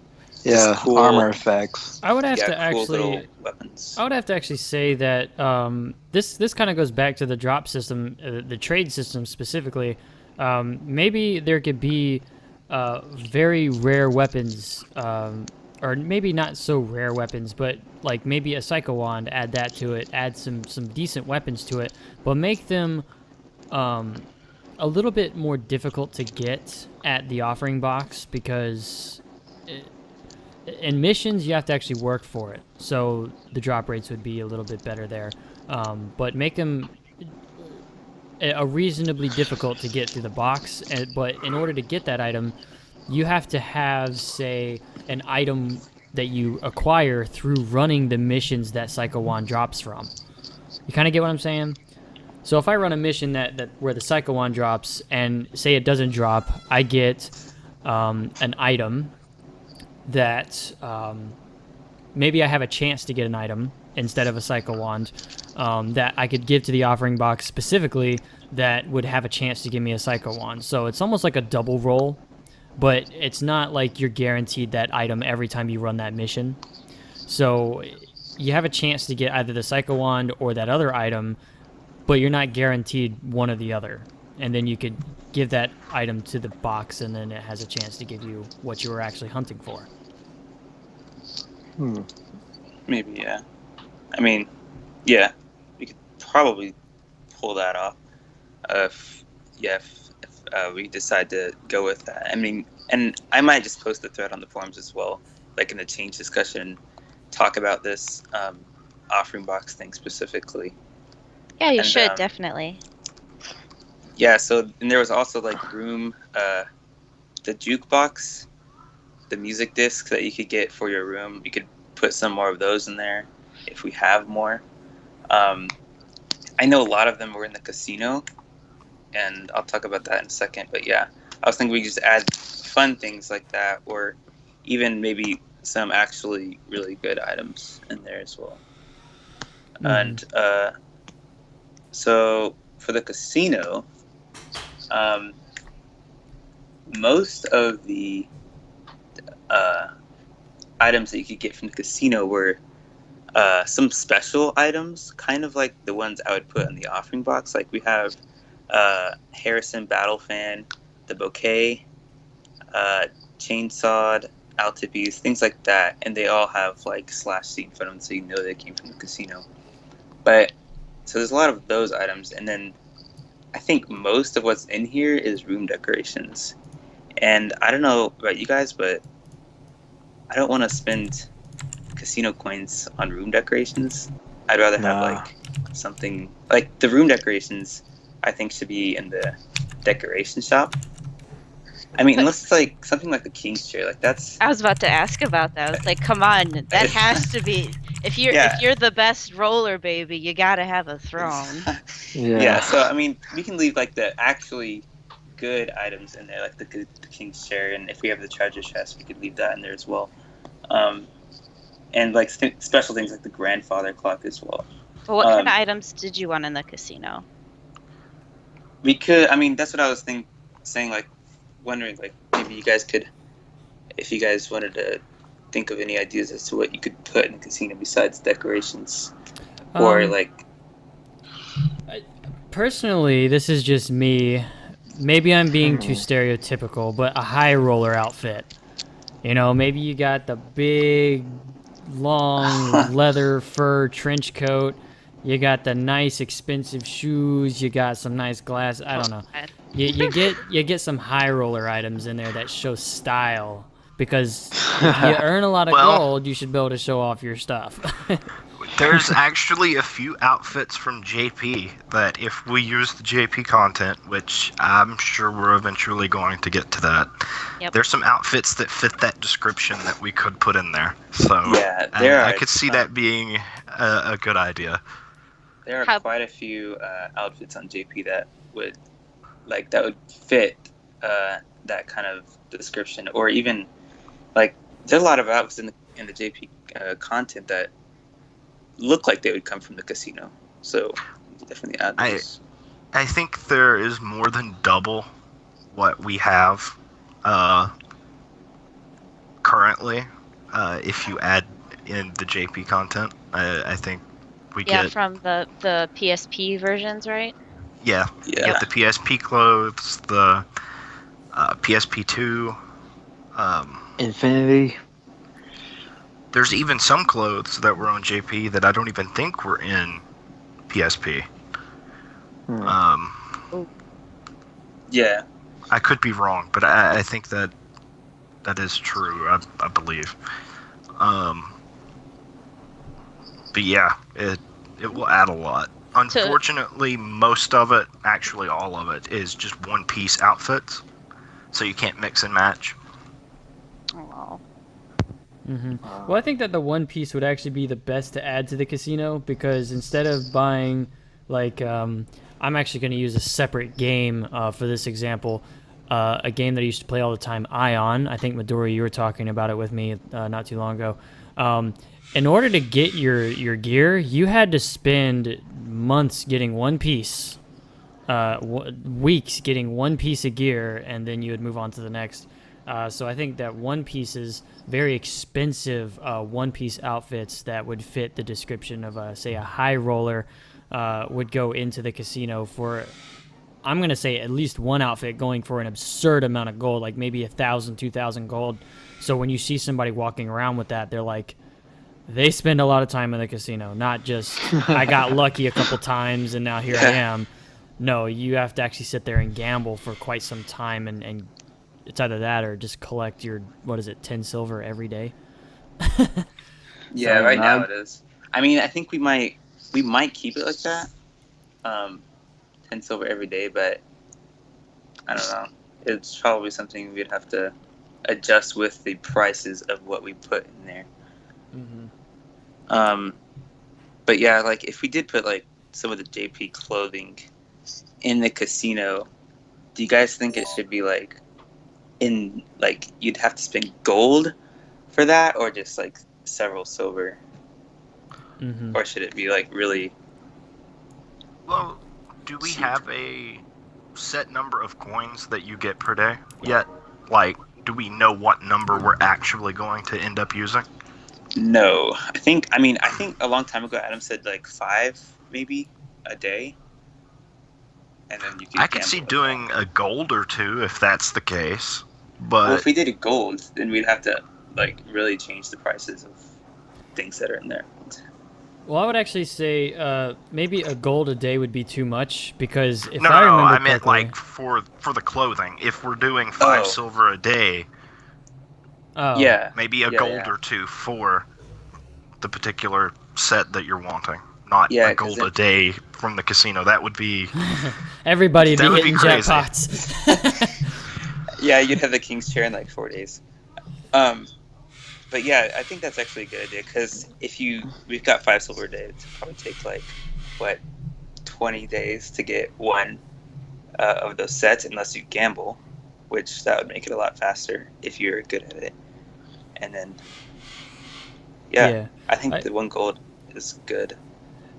Yeah, cool armor effects. I would have to cool little actually. weapons. I would have to actually say that this kind of goes back to the drop system, the trade system specifically. Maybe there could be very rare weapons, or maybe not so rare weapons, but like maybe a Psycho Wand, add that to it, add some decent weapons to it, but make them a little bit more difficult to get at the offering box, because in missions you have to actually work for it, so the drop rates would be a little bit better there, but make them a reasonably difficult to get through the box. But in order to get that item, you have to have, say, an item that you acquire through running the missions that Psycho Wand drops from. You kind of get what I'm saying? So if I run a mission that where the Psycho Wand drops, and say it doesn't drop, I get an item that maybe I have a chance to get an item instead of a Psycho Wand that I could give to the offering box specifically that would have a chance to give me a Psycho Wand. So it's almost like a double roll, but it's not like you're guaranteed that item every time you run that mission. So you have a chance to get either the Psycho Wand or that other item, but you're not guaranteed one or the other. And then you could give that item to the box, and then it has a chance to give you what you were actually hunting for. Maybe, yeah. I mean, yeah, we could probably pull that off. If we decide to go with that. I mean, and I might just post the thread on the forums as well, like in the change discussion, talk about this offering box thing specifically. Yeah, you should definitely. Yeah, so and there was also like room, the jukebox, the music discs that you could get for your room. You could put some more of those in there if we have more. I know a lot of them were in the casino, and I'll talk about that in a second. But yeah, I was thinking we could just add fun things like that, or even maybe some actually really good items in there as well. And so for the casino, most of the items that you could get from the casino were some special items, kind of like the ones I would put in the offering box. Like we have Harrison Battle Fan, the bouquet, chainsawed, Altipes, things like that, and they all have like /C in front of them, so you know they came from the casino. But so there's a lot of those items, and then I think most of what's in here is room decorations. And I don't know about you guys, but I don't want to spend casino coins on room decorations. I'd rather have like something like the room decorations. I think should be in the decoration shop. I mean, unless it's like something like the King's Chair, like that's. I was about to ask about that. I was like, come on, that has to be. If you're the best roller, baby, you gotta have a throne. Yeah. So I mean, we can leave like the actually good items in there, like the King's Chair, and if we have the treasure chest, we could leave that in there as well. And like special things like the grandfather clock as well. Well, what kind of items did you want in the casino? We could. I mean, that's what I was saying. Like, wondering, like maybe you guys could, if you guys wanted to think of any ideas as to what you could put in the casino besides decorations, or like. Personally, this is just me. Maybe I'm being too stereotypical, but a high roller outfit. You know, maybe you got the big, long leather fur trench coat. You got the nice expensive shoes. You got some nice glass. I don't know. You get some high roller items in there that show style because if you earn a lot of Well- gold, you should be able to show off your stuff. There's actually a few outfits from JP that if we use the JP content, which I'm sure we're eventually going to get to that, Yep. there's some outfits that fit that description that we could put in there. So Yeah, and there I are could see some. that being a good idea. There are How- quite a few outfits on JP that would fit that kind of description, or even like there's a lot of outfits in the JP content that look like they would come from the casino. So definitely add those. I think there is more than double what we have currently. If you add in the JP content, I think we Yeah, get from the PSP versions, right? yeah. Yeah. Get the PSP clothes, the PSP2. Infinity. There's even some clothes that were on JP that I don't even think were in PSP. Yeah. I could be wrong, but I think that is true. I believe. But yeah, it will add a lot. Unfortunately, most of it, actually all of it, is just one-piece outfits, so you can't mix and match. Oh, wow. Well, I think that the One Piece would actually be the best to add to the casino because instead of buying, like, I'm actually going to use a separate game for this example. A game that I used to play all the time, Ion. I think, Midori, you were talking about it with me not too long ago. In order to get your gear, you had to spend months getting one piece, weeks getting one piece of gear, and then you would move on to the next. So I think that One Piece's very expensive one-piece outfits that would fit the description of, say, a high roller would go into the casino for, I'm going to say, at least one outfit going for an absurd amount of gold, like maybe 1,000, 2,000 gold. So when you see somebody walking around with that, they're like, they spend a lot of time in the casino, not just, I got lucky a couple times and now here I am. No, you have to actually sit there and gamble for quite some time and it's either that or just collect your, 10 silver every day? Yeah, So right now now- it is. I mean, I think we might keep it like that. 10 silver every day, but I don't know. It's probably something we'd have to adjust with the prices of what we put in there. But yeah, like if we did put like some of the JP clothing in the casino, do you guys think it should be like in like you'd have to spend gold for that, or just like several silver, or should it be like really? Well, do we have a set number of coins that you get per day yet? Like, do we know what number we're actually going to end up using? No, I think a long time ago Adam said like 5 maybe a day, and then you can. I could see doing a gold or two if that's the case, Well, but if we did a gold, then we'd have to like really change the prices of things that are in there. Well, I would actually say maybe a gold a day would be too much because if no, I remember I meant correctly, like for the clothing. If we're doing 5 Oh. silver a day, Yeah, maybe a Yeah, gold yeah. or two for the particular set that you're wanting. Not Yeah, a 'cause gold a day from the casino. That would be everybody would That be would be hitting crazy. jackpots. yeah, you'd have the king's chair in like 4 days. But yeah, I think that's actually a good idea because we've got 5 silver a day. It'd probably take like 20 days to get one of those sets, unless you gamble, which that would make it a lot faster if you're good at it. And then, yeah. I think the 1 gold is good.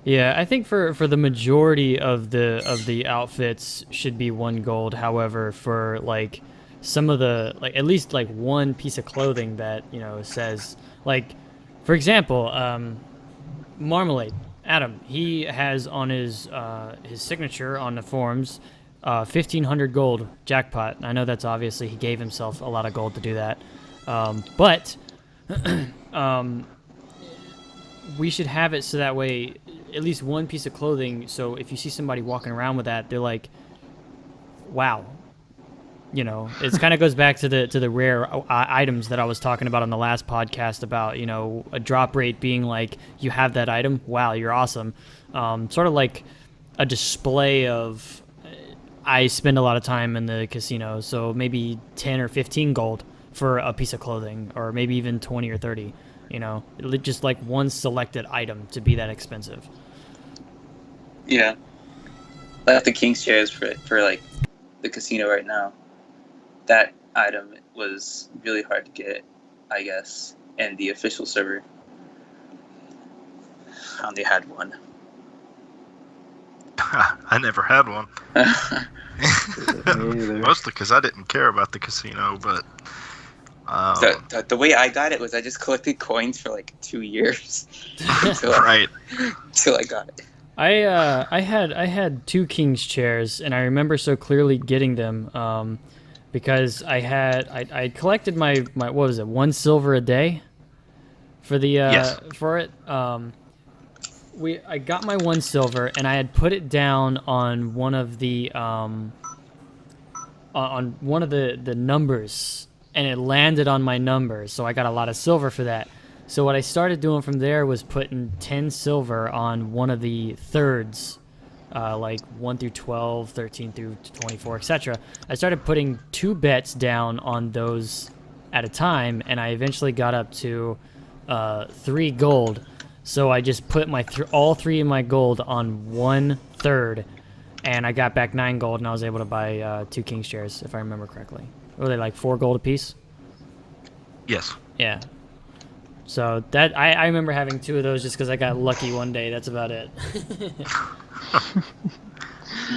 Yeah, I think for the majority of the outfits should be 1 gold. However, for like some of the like at least like one piece of clothing that says like, for example, Marmalade Adam, he has on his signature on the forms 1,500 gold jackpot. I know that's obviously he gave himself a lot of gold to do that, but we should have it so that way at least one piece of clothing. So if you see somebody walking around with that, they're like, wow. You know, it kind of goes back to the rare items that I was talking about on the last podcast about, you know, a drop rate being like, you have that item, wow, you're awesome. Sort of like a display of, I spend a lot of time in the casino, so maybe 10 or 15 gold for a piece of clothing, or maybe even 20 or 30, you know, just like one selected item to be that expensive. Yeah. Like the King's chairs for like the casino right now. That item was really hard to get, I guess, and the official server I only had one. I never had one. Me either. Mostly because I didn't care about the casino, but The way I got it was I just collected coins for like 2 years until right. I got it. I had 2 King's chairs, and I remember so clearly getting them because I collected my what was it, 1 silver a day for the Yes. for it. I got my 1 silver, and I had put it down on one of the on one of the numbers, and it landed on my number, so I got a lot of silver for that. So what I started doing from there was putting 10 silver on one of the thirds, like 1 through 12, 13 through 24, etc. I started putting 2 bets down on those at a time, and I eventually got up to 3 gold. So I just put my all 3 of my gold on 1/3, and I got back 9 gold, and I was able to buy 2 King's chairs, if I remember correctly. Were they like 4 gold apiece? Yes. Yeah. So that I remember having 2 of those just because I got lucky one day. That's about it.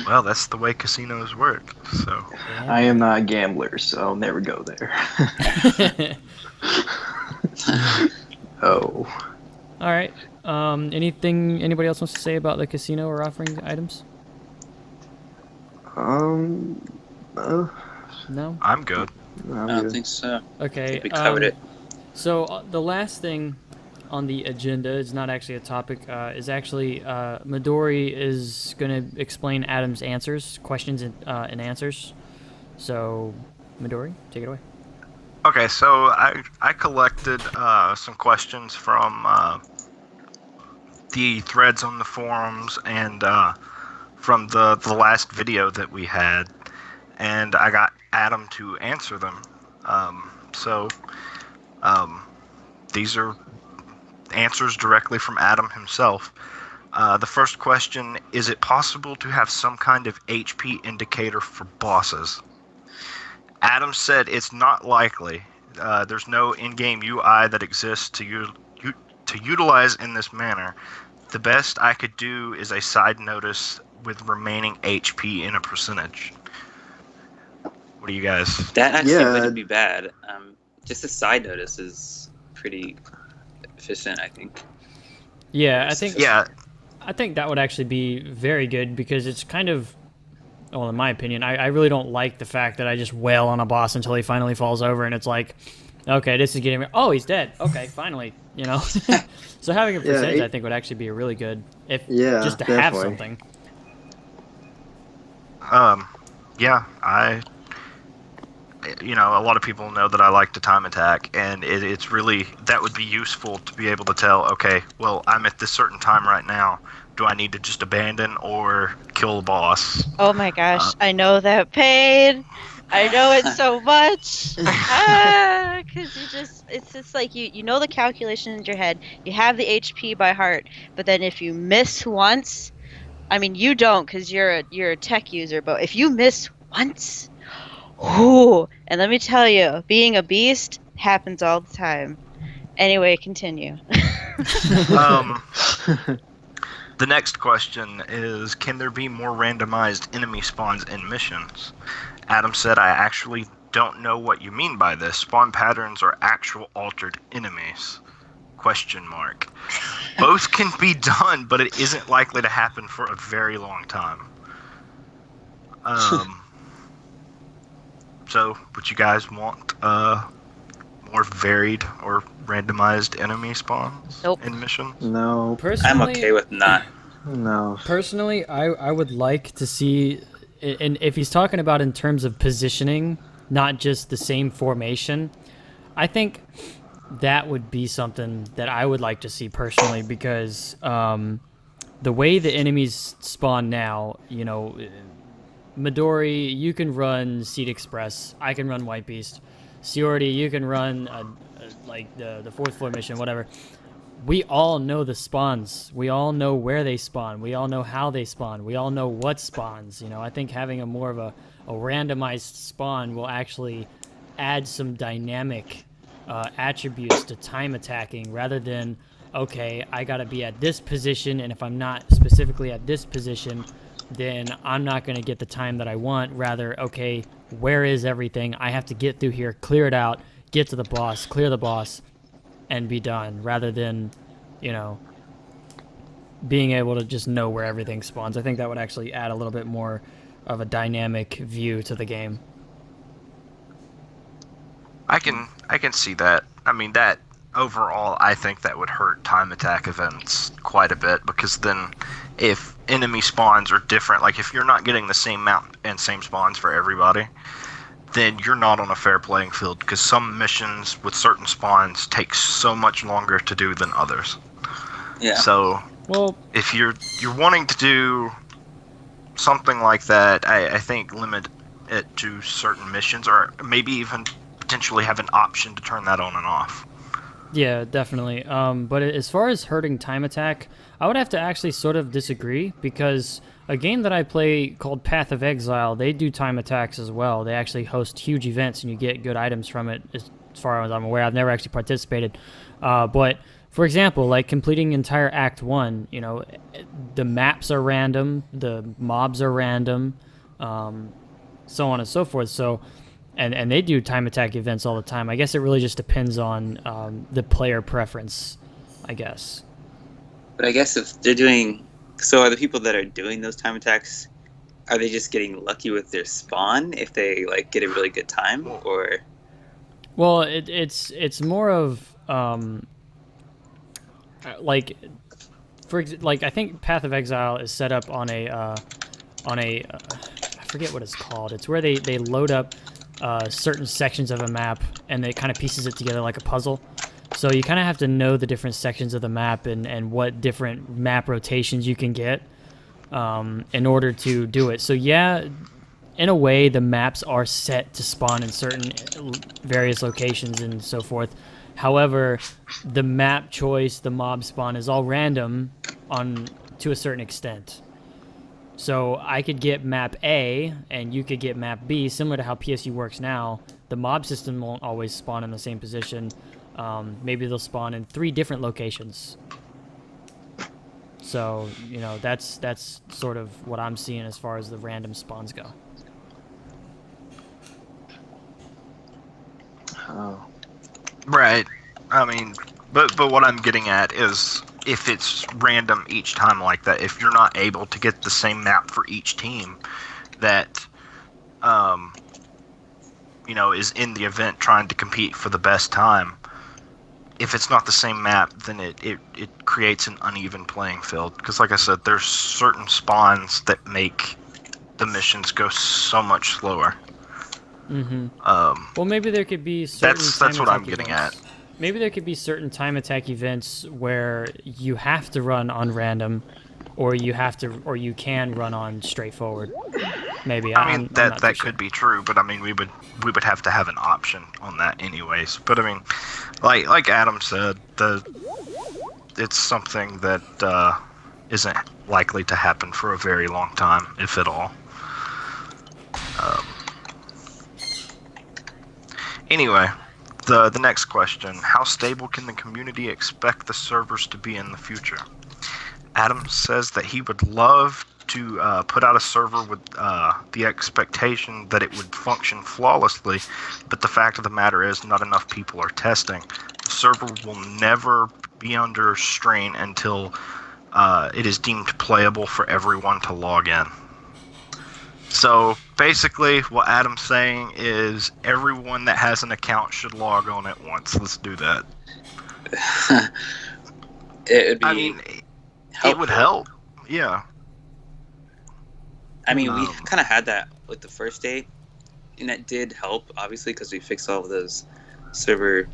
Well, that's the way casinos work. So I am not a gambler, so I'll never go there. Oh. All right. Anything anybody else wants to say about the casino or offering items? No. No? I'm good. I'm I don't good. think so. I Okay. think we covered it. So the last thing on the agenda is not actually a topic. Is actually Midori is going to explain Adam's answers, questions and answers. So, Midori, take it away. Okay, so I collected some questions from the threads on the forums and from the last video that we had, and I got Adam to answer them. These are answers directly from Adam himself. The first question, is it possible to have some kind of HP indicator for bosses? Adam said it's not likely. There's no in-game UI that exists to utilize in this manner. The best I could do is a side notice with remaining HP in a percentage. What do you guys? That actually Yeah. wouldn't be bad. Just a side notice is pretty efficient, I think. Yeah, I think Yeah, I think that would actually be very good because it's kind of, well, in my opinion, I really don't like the fact that I just wail on a boss until he finally falls over, and it's like, okay, this is getting, oh, he's dead. Okay, finally, you know. So having a percentage, I think, would actually be a really good, just to have definitely. something. yeah, a lot of people know that I like to time attack, and it's really, that would be useful to be able to tell, okay, well, I'm at this certain time right now. Do I need to just abandon or kill the boss? Oh my gosh, I know that pain. I know it so much. Because it's just like you know the calculation in your head. You have the HP by heart, but then if you miss once, I mean you don't because you're a tech user, but if you miss once, ooh, and let me tell you, being a beast happens all the time. Anyway, continue. The next question is, can there be more randomized enemy spawns in missions? Adam said, I actually don't know what you mean by this. Spawn patterns are actual altered enemies. Question mark. Both can be done, but it isn't likely to happen for a very long time. So, would you guys want more varied or randomized enemy spawns Nope. in missions? No. Personally, I'm okay with not. No. Personally, I would like to see, and if he's talking about in terms of positioning, not just the same formation, I think that would be something that I would like to see personally because the way the enemies spawn now, Midori, you can run Seed Express. I can run White Beast. Siordi, you can run like the fourth floor mission, whatever. We all know the spawns. We all know where they spawn. We all know how they spawn. We all know what spawns. I think having a more of a randomized spawn will actually add some dynamic attributes to time attacking rather than, okay, I gotta be at this position, and if I'm not specifically at this position, then I'm not going to get the time that I want. Rather, okay, where is everything? I have to get through here, clear it out, get to the boss, clear the boss, and be done. Rather than, being able to just know where everything spawns. I think that would actually add a little bit more of a dynamic view to the game. I can see that. I mean, that overall, I think that would hurt time attack events quite a bit, because then if enemy spawns are different, like if you're not getting the same mount and same spawns for everybody, then you're not on a fair playing field, because some missions with certain spawns take so much longer to do than others. Yeah. So, well, if you're wanting to do something like that, I think limit it to certain missions, or maybe even potentially have an option to turn that on and off. Yeah, definitely. But as far as hurting time attack, I would have to actually sort of disagree, because a game that I play called Path of Exile, they do time attacks as well. They actually host huge events and you get good items from it, as far as I'm aware. I've never actually participated. But, for example, like completing entire Act 1, the maps are random, the mobs are random, so on and so forth. So... And they do time attack events all the time. I guess it really just depends on the player preference, I guess. But I guess if they're doing... So are the people that are doing those time attacks, are they just getting lucky with their spawn if they get a really good time? Or... Well, it's more of I think Path of Exile is set up on a I forget what it's called. It's where they load up certain sections of a map, and it kind of pieces it together like a puzzle. So you kind of have to know the different sections of the map and what different map rotations you can get in order to do it. So yeah, in a way, the maps are set to spawn in certain various locations and so forth. However, the map choice, the mob spawn, is all random to a certain extent. So I could get map A, and you could get map B, similar to how PSU works now. The mob system won't always spawn in the same position. Maybe they'll spawn in 3 different locations. So, that's sort of what I'm seeing as far as the random spawns go. Oh. Right. I mean, but what I'm getting at is, if it's random each time like that, if you're not able to get the same map for each team that, is in the event trying to compete for the best time, if it's not the same map, then it creates an uneven playing field. Because like I said, there's certain spawns that make the missions go so much slower. Mm-hmm. Well, maybe there could be certain that's what I'm getting at. Maybe there could be certain time attack events where you have to run on random, or you can run on straightforward. Maybe. I mean, that could be true, but I mean, we would have to have an option on that anyways. But I mean, like Adam said, it's something that isn't likely to happen for a very long time, if at all. Anyway, the next question: how stable can the community expect the servers to be in the future? Adam says that he would love to put out a server with the expectation that it would function flawlessly, but the fact of the matter is not enough people are testing. The server will never be under strain until it is deemed playable for everyone to log in. So basically what Adam's saying is everyone that has an account should log on at once. Let's do that. It would be... I mean, it would help. Yeah. I mean, we Um, kind of had that with the first day, and that did help, obviously, because we fixed all of those server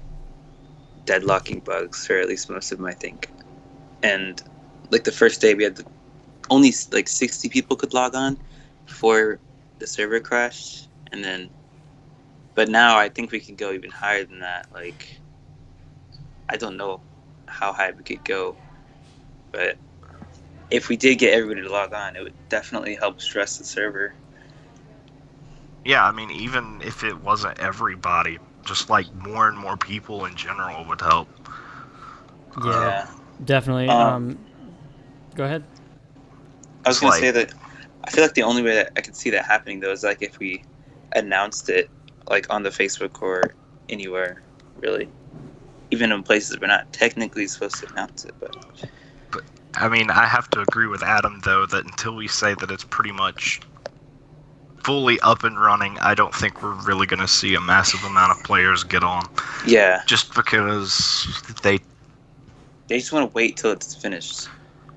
deadlocking bugs, or at least most of them, I think. And like the first day, we had only like 60 people could log on before the server crashed, and then. But now I think we can go even higher than that. Like, I don't know how high we could go, but if we did get everybody to log on, it would definitely help stress the server. yeah, I mean, even if it wasn't everybody, just like more and more people in general would help. Yeah, definitely. Go ahead. I was It's gonna like, say that I feel like the only way that I could see that happening though is like if we announced it like on the Facebook or anywhere, really, even in places we're not technically supposed to announce it. But I mean, I have to agree with Adam though that until we say that it's pretty much fully up and running, I don't think we're really going to see a massive amount of players get on. yeah, Just because they just want to wait till it's finished.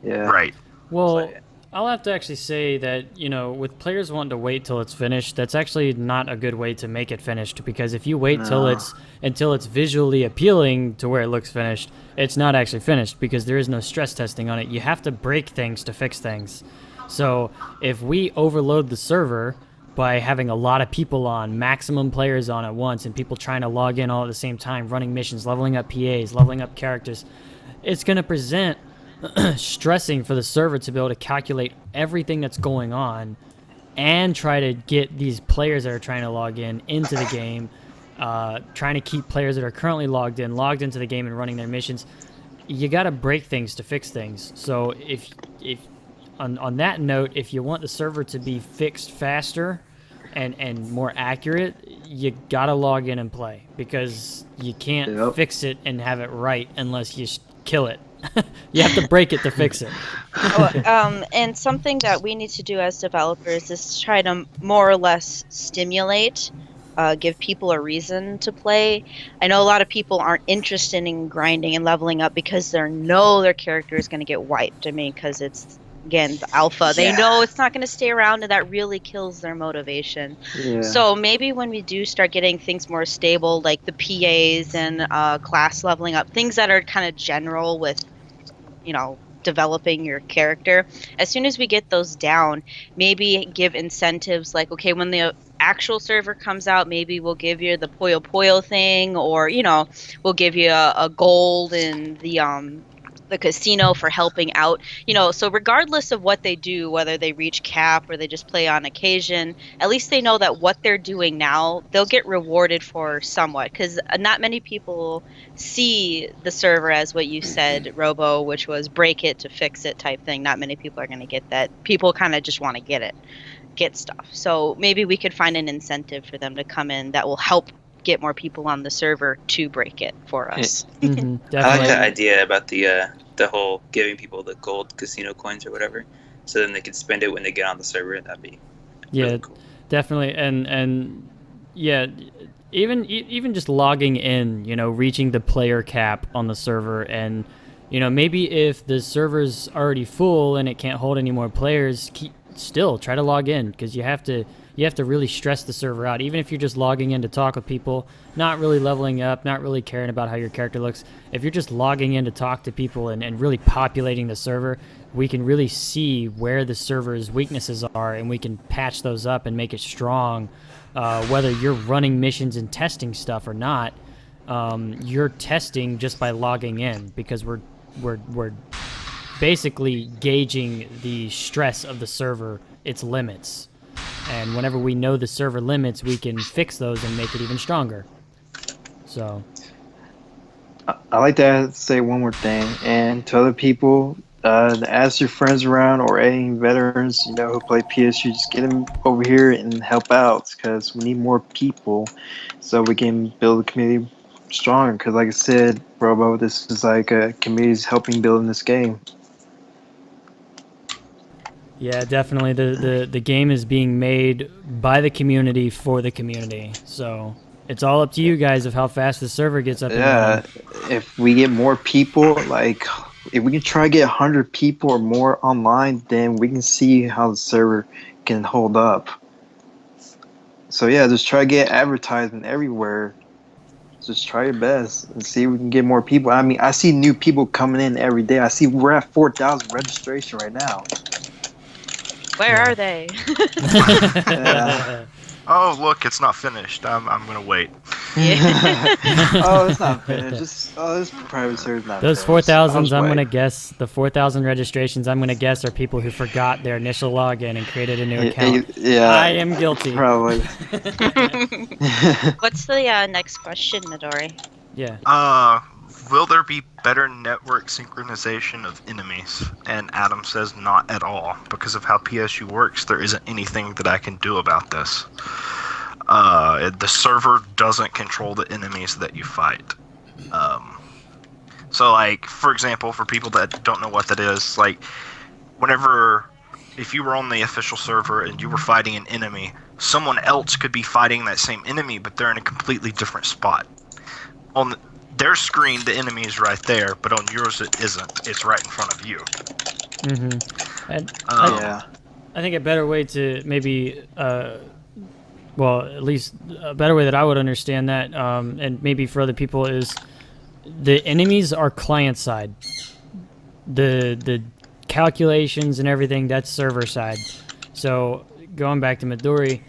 Yeah. right. Well, Play it. I'll have to actually say that, with players wanting to wait till it's finished, that's actually not a good way to make it finished, because if you wait till No. until it's visually appealing to where it looks finished, it's not actually finished because there is no stress testing on it. You have to break things to fix things. So, if we overload the server by having a lot of people on, maximum players on at once, and people trying to log in all at the same time, running missions, leveling up PAs, leveling up characters, it's going to present stressing for the server to be able to calculate everything that's going on and try to get these players that are trying to log in into the game, trying to keep players that are currently logged into the game and running their missions. You got to break things to fix things. So if on that note, if you want the server to be fixed faster and more accurate, you got to log in and play, because you can't Yep. fix it and have it right unless you kill it. You have to break it to fix it. And something that we need to do as developers is try to more or less stimulate, give people a reason to play. I know a lot of people aren't interested in grinding and leveling up because they know their character is going to get wiped. I mean, because it's, again, the alpha. They Yeah. know it's not going to stay around, and that really kills their motivation. Yeah. So maybe when we do start getting things more stable, like the PAs and class leveling up, things that are kind of general with, developing your character, as soon as we get those down, maybe give incentives like, okay, when the actual server comes out, maybe we'll give you the Puyo Puyo thing, or, we'll give you a gold in the casino for helping out. So regardless of what they do, whether they reach cap or they just play on occasion, at least they know that what they're doing now, they'll get rewarded for somewhat, because not many people see the server as what you said, Robo, which was break it to fix it type thing. Not many people are going to get that. People kind of just want to get stuff. So maybe we could find an incentive for them to come in that will help get more people on the server to break it for us. Mhm, I like definitely. that idea about the whole giving people the gold casino coins or whatever, so then they can spend it when they get on the server. That'd be Yeah, really cool. definitely. And yeah, even just logging in, reaching the player cap on the server, and maybe if the server's already full and it can't hold any more players, still try to log in, because you have to really stress the server out. Even if you're just logging in to talk with people, not really leveling up, not really caring about how your character looks, if you're just logging in to talk to people and really populating the server, we can really see where the server's weaknesses are, and we can patch those up and make it strong. Whether you're running missions and testing stuff or not, you're testing just by logging in, because we're basically gauging the stress of the server, its limits. And whenever we know the server limits, we can fix those and make it even stronger. So, I like to say one more thing, and to other people, ask your friends around or any veterans, who play PSU, just get them over here and help out, because we need more people so we can build the community stronger. Because like I said, Robo, this is like a community's helping build in this game. yeah, definitely. The game is being made by the community for the community. So, it's all up to you guys of how fast the server gets up and Yeah, running. if we get more people, like if we can try to get 100 people or more online, then we can see how the server can hold up. So yeah, just try to get advertisement everywhere. Just try your best and see if we can get more people. I mean, I see new people coming in every day. I see we're at 4,000 registration right now. Where are they? Yeah. Oh, look, it's not finished. I'm gonna wait. Oh, it's not finished. This private server's not Those finished. 4,000s, I'm waiting. gonna guess the 4,000 registrations. I'm gonna guess are people who forgot their initial login and created a new account. Yeah, I am guilty. probably. What's the next question, Midori? Yeah. Will there be better network synchronization of enemies? And Adam says not at all. Because of how PSU works, there isn't anything that I can do about this. The server doesn't control the enemies that you fight. So, like, for example, for people that don't know what that is, like, if you were on the official server and you were fighting an enemy, someone else could be fighting that same enemy, but they're in a completely different spot. On their screen, the enemy is right there, but on yours it isn't. It's right in front of you. Mm-hmm. And Yeah. I think a better way to maybe, well, at least a better way that I would understand that, and maybe for other people, is the enemies are client side. The calculations and everything, that's server side. So going back to Midori,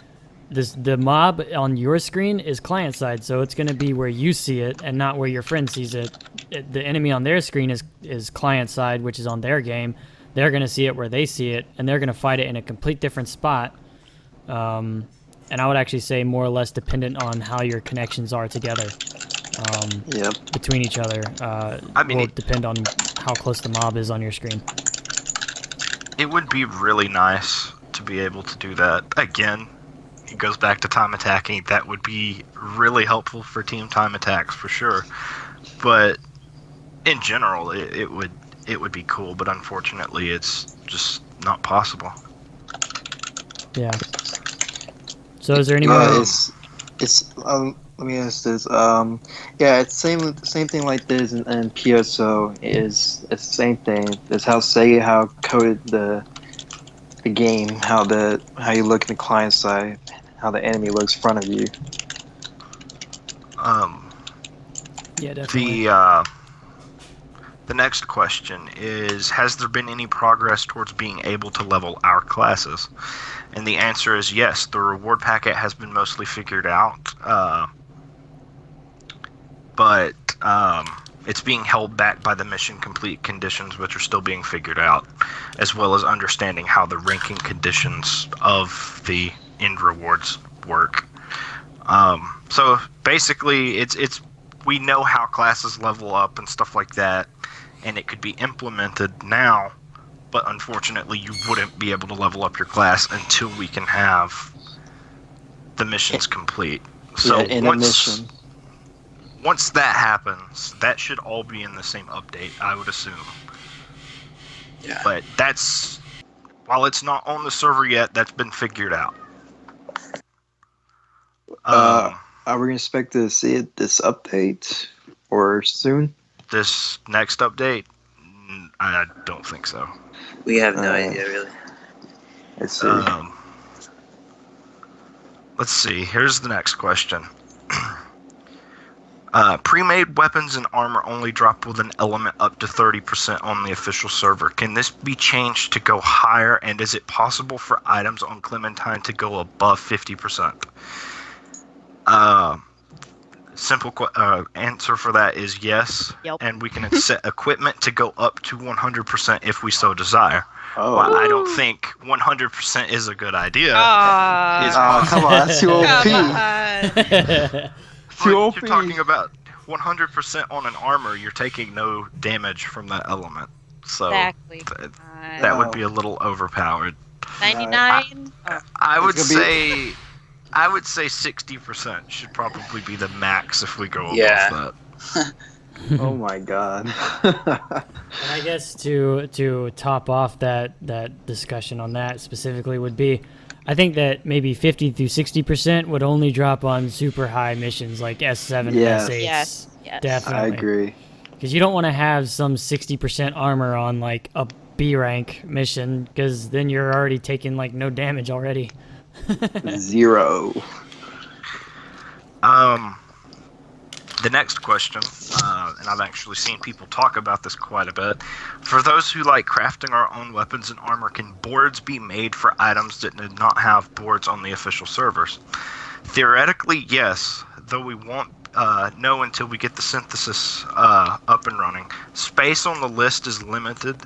the mob on your screen is client side, so it's going to be where you see it and not where your friend sees it. The enemy on their screen is client side, which is on their game. They're going to see it where they see it, and they're going to fight it in a complete different spot. And I would actually say more or less dependent on how your connections are together between each other. Will depend on how close the mob is on your screen. It would be really nice to be able to do that. Again, it goes back to time attacking. That would be really helpful for team time attacks for sure. But in general, it would be cool. But unfortunately, it's just not possible. Yeah. So is there any more? Let me ask this. Yeah, it's same thing like this in PSO. It's the same thing. It's how coded the game, how you look in the client side, how the enemy looks in front of you. Yeah, definitely. The next question is, has there been any progress towards being able to level our classes? And the answer is yes. The reward packet has been mostly figured out, but it's being held back by the mission complete conditions, which are still being figured out, as well as understanding how the ranking conditions of the end rewards work. So basically, it's we know how classes level up and stuff like that, and it could be implemented now, but unfortunately you wouldn't be able to level up your class until we can have the missions complete. So once that happens, that should all be in the same update, I would assume. Yeah. But while it's not on the server yet, that's been figured out. Are we expect to see it this update or soon? This next update? I don't think so. We have no idea, really. Let's see. Let's see. Here's the next question. Pre-made weapons and armor only drop with an element up to 30% on the official server. Can this be changed to go higher, and is it possible for items on Clementine to go above 50%? Simple answer for that is yes. Yep. And we can set equipment to go up to 100% if we so desire. Oh. While I don't think 100% is a good idea. Come on, that's too OP. You're talking about 100% on an armor, you're taking no damage from that element. So Exactly. that would be a little overpowered. 99? I would say 60% should probably be the max if we go above that. Oh my god. And I guess to top off that discussion on that specifically would be, I think that maybe 50 through 60% would only drop on super high missions like S7 Yes. and S8. Yes. Definitely. I agree. Because you don't want to have some 60% armor on like a B rank mission, because then you're already taking like no damage already. 0. The next question, and I've actually seen people talk about this quite a bit. For those who like crafting our own weapons and armor, can boards be made for items that did not have boards on the official servers? Theoretically, yes, though we won't know until we get the synthesis up and running. Space on the list is limited,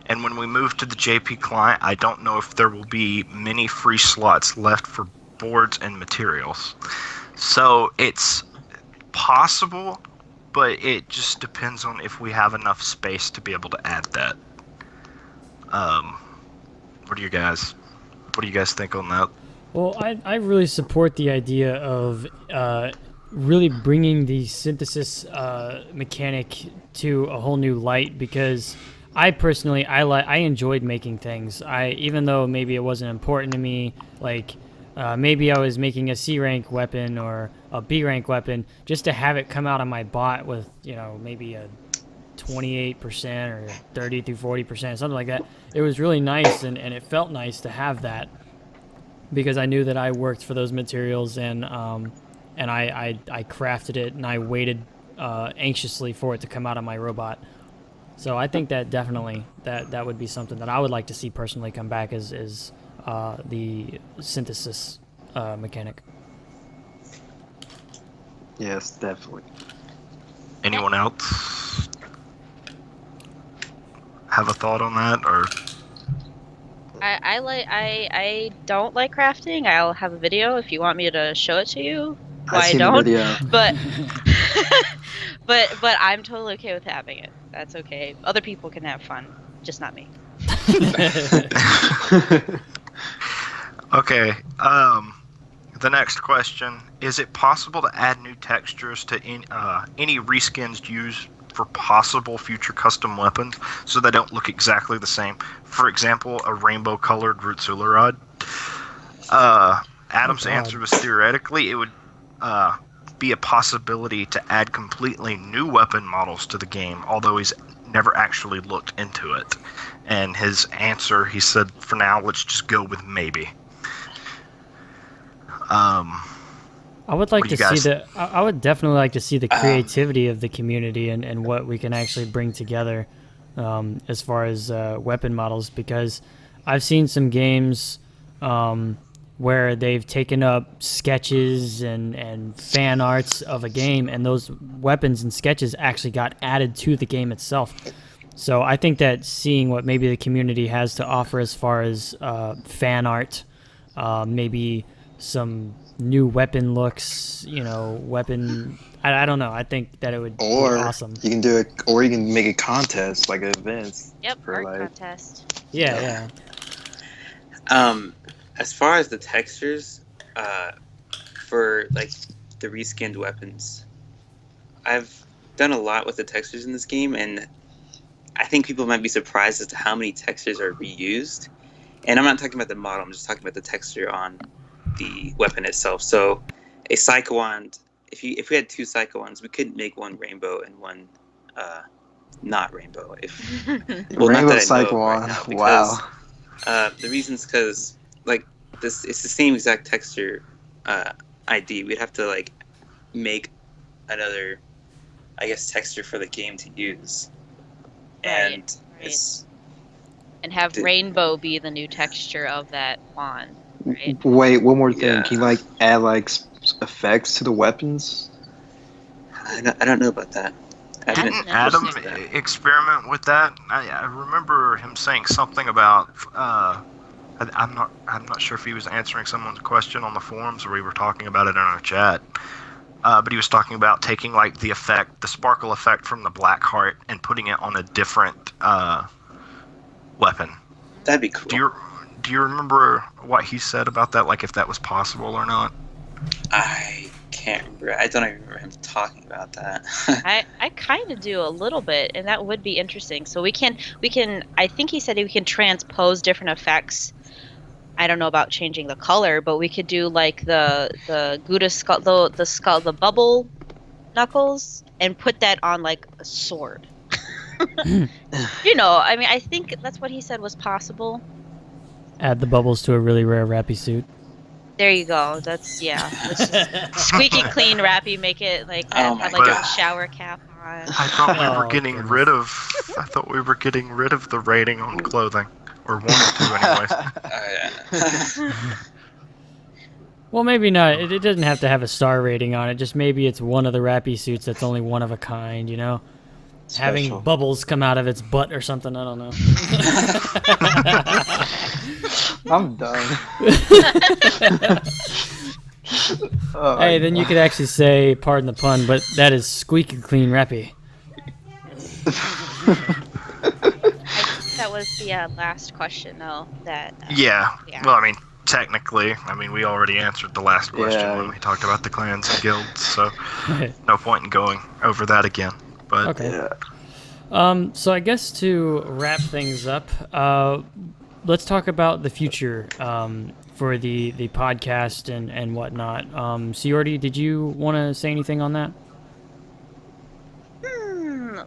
and when we move to the JP client, I don't know if there will be many free slots left for boards and materials. So it's possible, but it just depends on if we have enough space to be able to add that. What do you guys think on that? Well, I really support the idea of really bringing the synthesis mechanic to a whole new light, because I personally I enjoyed making things. Even though maybe it wasn't important to me, like maybe I was making a C rank weapon or a B rank weapon, just to have it come out of my bot with maybe a 28% or 30 through 40%, something like that. It was really nice, and it felt nice to have that, because I knew that I worked for those materials, and I crafted it, and I waited anxiously for it to come out of my robot. So I think that definitely that would be something that I would like to see personally come back, is the synthesis mechanic. Yes, definitely. Anyone else have a thought on that, or? I don't like crafting. I'll have a video if you want me to show it to you. I seen don't. the video. But but I'm totally okay with having it. That's okay. Other people can have fun, just not me. Okay. The next question: is it possible to add new textures to any reskins used for possible future custom weapons, so they don't look exactly the same? For example, a rainbow-colored Rutsula rod. Adam's answer was theoretically it would be a possibility to add completely new weapon models to the game, although he's never actually looked into it. And his answer, he said, for now, let's just go with maybe. I would like to see I would definitely like to see the creativity of the community and what we can actually bring together as far as weapon models, because I've seen some games where they've taken up sketches and fan arts of a game, and those weapons and sketches actually got added to the game itself. So I think that seeing what maybe the community has to offer as far as fan art, maybe some new weapon looks, weapon. I don't know. I think that it would be awesome. You can do it, or you can make a contest, like events. Yep, for art contest. Yeah. As far as the textures, for like the reskinned weapons, I've done a lot with the textures in this game, and I think people might be surprised as to how many textures are reused. And I'm not talking about the model; I'm just talking about the texture on the weapon itself. So, a Psycho Wand. If we had two Psycho Wands, we couldn't make one rainbow and one not rainbow. Rainbow Psycho Wand. Wow. The reason's because it's the same exact texture ID. We'd have to make another, I guess, texture for the game to use, and it's and have rainbow be the new texture of that wand. Right? Wait, one more thing. Yeah. Can you add effects to the weapons? I don't know about that. Didn't Adam experiment with that? I remember him saying something about. I'm not sure if he was answering someone's question on the forums or we were talking about it in our chat. But he was talking about taking the sparkle effect from the Black Heart and putting it on a different weapon. That'd be cool. Do you remember what he said about that? If that was possible or not? I can't remember. I don't even remember him talking about that. I kind of do a little bit, and that would be interesting. So we can. I think he said we can transpose different effects. I don't know about changing the color, but we could do the Gouda skull, the bubble knuckles, and put that on a sword. I mean, I think that's what he said was possible. Add the bubbles to a really rare Rappy suit. There you go. That's Let's just squeaky clean Rappy. Make it like Oh have my like a God. shower cap on. I thought we were Oh, getting goodness. rid of. I thought we were getting rid of the rating on clothing, or wanted to, anyways. Yeah. Well, maybe not. It doesn't have to have a star rating on it. Just maybe it's one of the Rappy suits that's only one of a kind, you know? Having Special. bubbles come out of its butt or something. I don't know. I'm done. Oh, Hey, then you could actually say, pardon the pun, but that is squeaky clean Rappy. That was the last question, though. That Yeah. Yeah. Well, I mean, technically, we already answered the last question Yeah. when we talked about the clans and guilds, so no point in going over that again. But Okay. yeah. So I guess to wrap things up, let's talk about the future for the podcast and whatnot. Ciordi, did you want to say anything on that?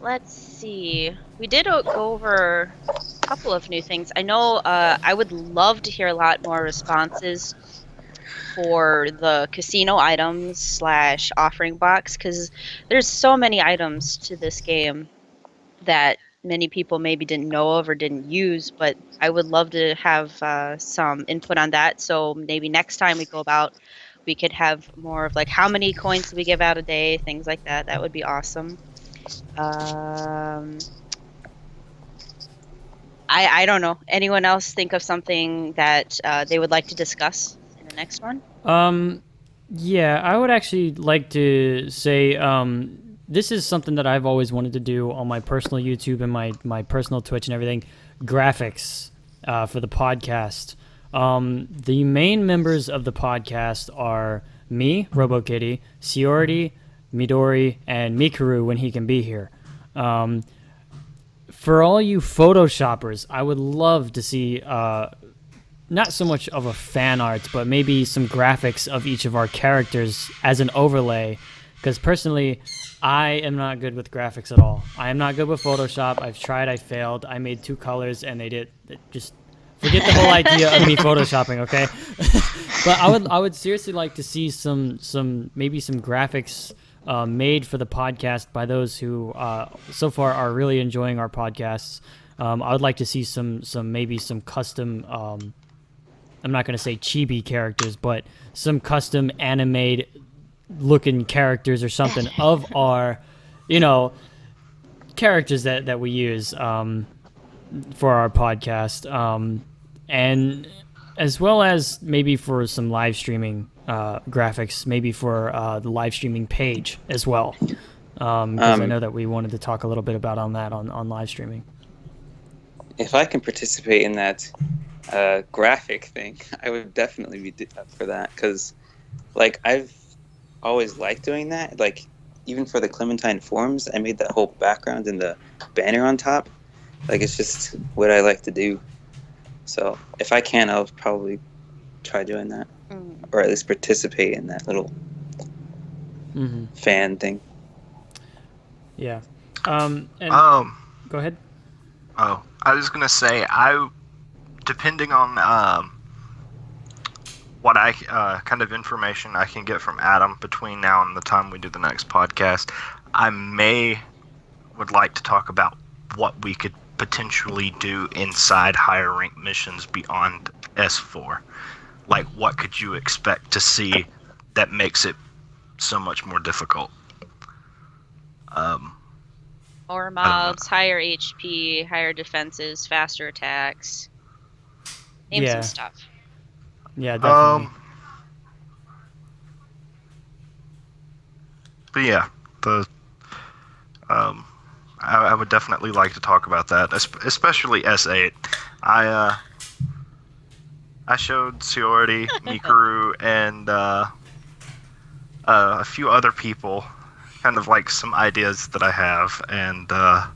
Let's see. We did go over a couple of new things. I know I would love to hear a lot more responses for the casino items / offering box, because there's so many items to this game that many people maybe didn't know of or didn't use, but I would love to have some input on that. So maybe next time we go about, we could have more of like how many coins do we give out a day, things like that. That would be awesome. I don't know. Anyone else think of something that they would like to discuss in the next one? Yeah, I would actually like to say this is something that I've always wanted to do on my personal YouTube and my personal Twitch and everything. Graphics for the podcast. The main members of the podcast are me, Robokitty, Ciordi, Midori, and Mikuru when he can be here. For all you Photoshoppers, I would love to see not so much of a fan art, but maybe some graphics of each of our characters as an overlay. Because personally, I am not good with graphics at all. I am not good with Photoshop. I've tried, I failed. I made 2 colors, and just forget the whole idea of me photoshopping, okay? But I would seriously like to see some graphics made for the podcast by those who so far are really enjoying our podcasts. I would like to see some custom. I'm not going to say chibi characters, but some custom animated looking characters or something of our, characters that we use for our podcast, and as well as maybe for some live streaming graphics, maybe for the live streaming page as well, because I know that we wanted to talk a little bit about on live streaming. If I can participate in that graphic thing, I would definitely be up for that, because like I've always liked doing that. Like even for the Clementine forums, I made that whole background and the banner on top. Like it's just what I like to do. So if I can, I'll probably try doing that, or at least participate in that little fan thing. Yeah. oh, Go ahead. I was gonna say depending on what kind of information I can get from Adam between now and the time we do the next podcast, I would like to talk about what we could potentially do inside higher rank missions beyond S4. Like, what could you expect to see that makes it so much more difficult? More mobs, higher HP, higher defenses, faster attacks. Name some stuff. Yeah, definitely. But yeah, I would definitely like to talk about that, especially S8. I showed Ciordi, Mikuru, and a few other people kind of like some ideas that I have, and I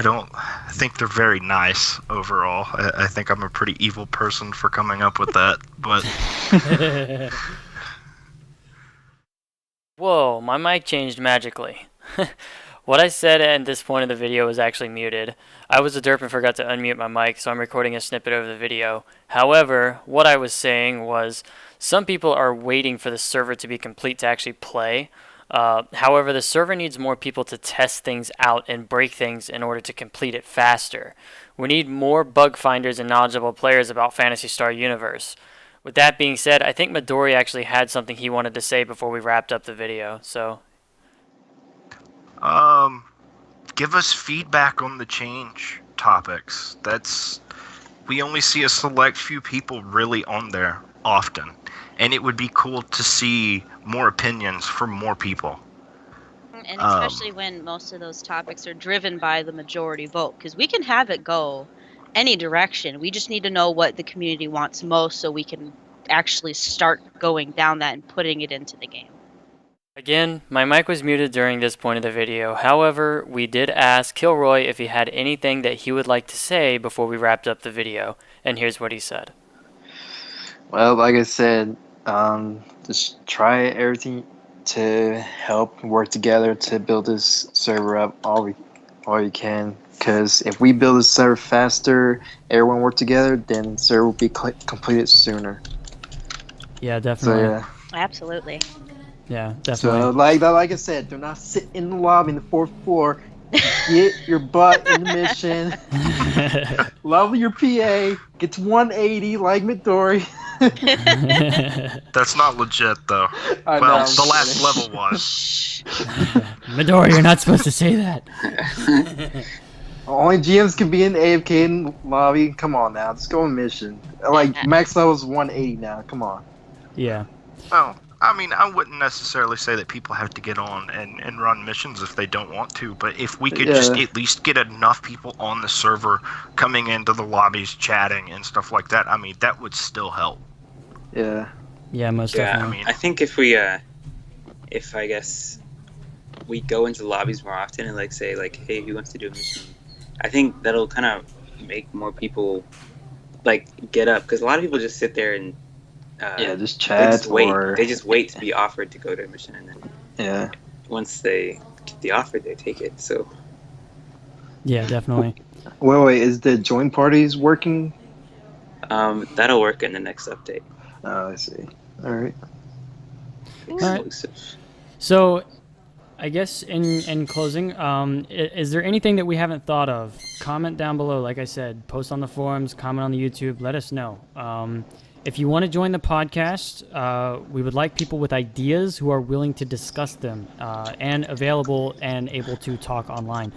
don't think they're very nice overall. I think I'm a pretty evil person for coming up with that, but... Whoa, my mic changed magically. What I said at this point of the video was actually muted. I was a derp and forgot to unmute my mic, so I'm recording a snippet of the video. However, what I was saying was some people are waiting for the server to be complete to actually play. However, the server needs more people to test things out and break things in order to complete it faster. We need more bug finders and knowledgeable players about Phantasy Star Universe. With that being said, I think Midori actually had something he wanted to say before we wrapped up the video, so... Give us feedback on the change topics. We only see a select few people really on there often, and it would be cool to see more opinions from more people. And especially when most of those topics are driven by the majority vote, because we can have it go any direction. We just need to know what the community wants most so we can actually start going down that and putting it into the game. Again, my mic was muted during this point of the video. However, we did ask Kilroy if he had anything that he would like to say before we wrapped up the video, and here's what he said. Well, like I said, just try everything to help work together to build this server up all you can. Because if we build this server faster, everyone work together, then the server will be completed sooner. Yeah, definitely. So, yeah. Absolutely. Yeah, definitely. So, like I said, do not sit in the lobby in the 4th floor. Get your butt in the mission. Level your PA. Get to 180 like Midori. That's not legit, though. I Well, know, the last kidding. level was. Midori, you're not supposed to say that. Only GMs can be in AFK in the lobby. Come on now, just go on mission. Like max level is 180 now. Come on. Yeah. Well, I mean, I wouldn't necessarily say that people have to get on and run missions if they don't want to, but if we could just at least get enough people on the server coming into the lobbies, chatting, and stuff like that, I mean, that would still help. Yeah. Yeah, most Yeah, definitely. I mean, I think if we, if I guess we go into lobbies more often and like say like, hey, who wants to do a mission? I think that'll kind of make more people like get up, because a lot of people just sit there and just chat They just wait to be offered to go to a mission, and then once they get the offer, they take it. So Yeah, definitely. Wait, is the join parties working? that'll work in the next update. Oh, I see. All right. Exclusive. So, I guess in closing, is there anything that we haven't thought of? Comment down below. Like I said, post on the forums, comment on the YouTube. Let us know. If you want to join the podcast, we would like people with ideas who are willing to discuss them and available and able to talk online.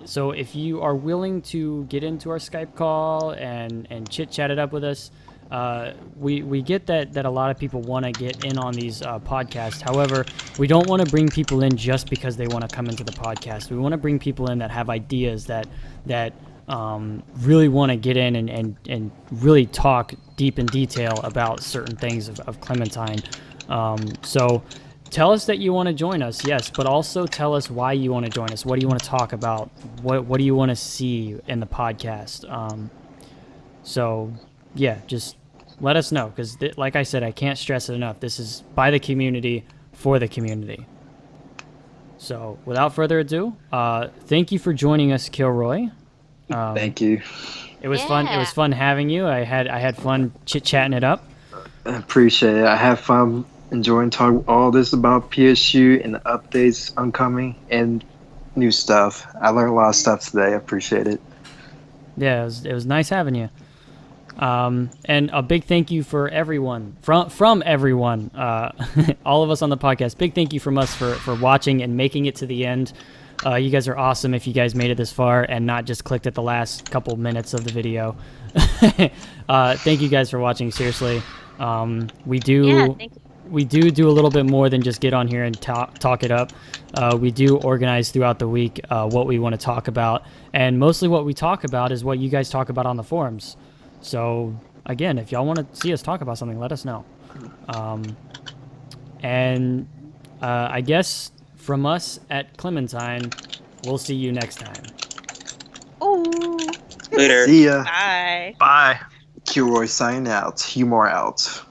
So if you are willing to get into our Skype call and chit-chat it up with us, we get that a lot of people want to get in on these podcasts. However, we don't want to bring people in just because they want to come into the podcast. We want to bring people in that have ideas that really want to get in and really talk deep in detail about certain things of Clementine. So tell us that you want to join us, yes, but also tell us why you want to join us. What do you want to talk about? What do you want to see in the podcast? So yeah, just let us know, because like I said, I can't stress it enough. This is by the community, for the community. So without further ado, thank you for joining us, Kilroy. Thank you. It was fun. It was fun having you. I had fun chit-chatting it up. I appreciate it. I have fun enjoying talking all this about PSU and the updates oncoming and new stuff. I learned a lot of stuff today. I appreciate it. Yeah, it was nice having you. And a big thank you for everyone, from everyone, all of us on the podcast. Big thank you from us for watching and making it to the end. You guys are awesome if you guys made it this far and not just clicked at the last couple minutes of the video. Thank you guys for watching, seriously. We do a little bit more than just get on here and talk it up. We do organize throughout the week what we want to talk about, and mostly what we talk about is what you guys talk about on the forums. So again, if y'all want to see us talk about something, let us know. And I guess from us at Clementine, we'll see you next time. Ooh. Later. See ya. Bye. Bye. Kilroy signing out. Humor out.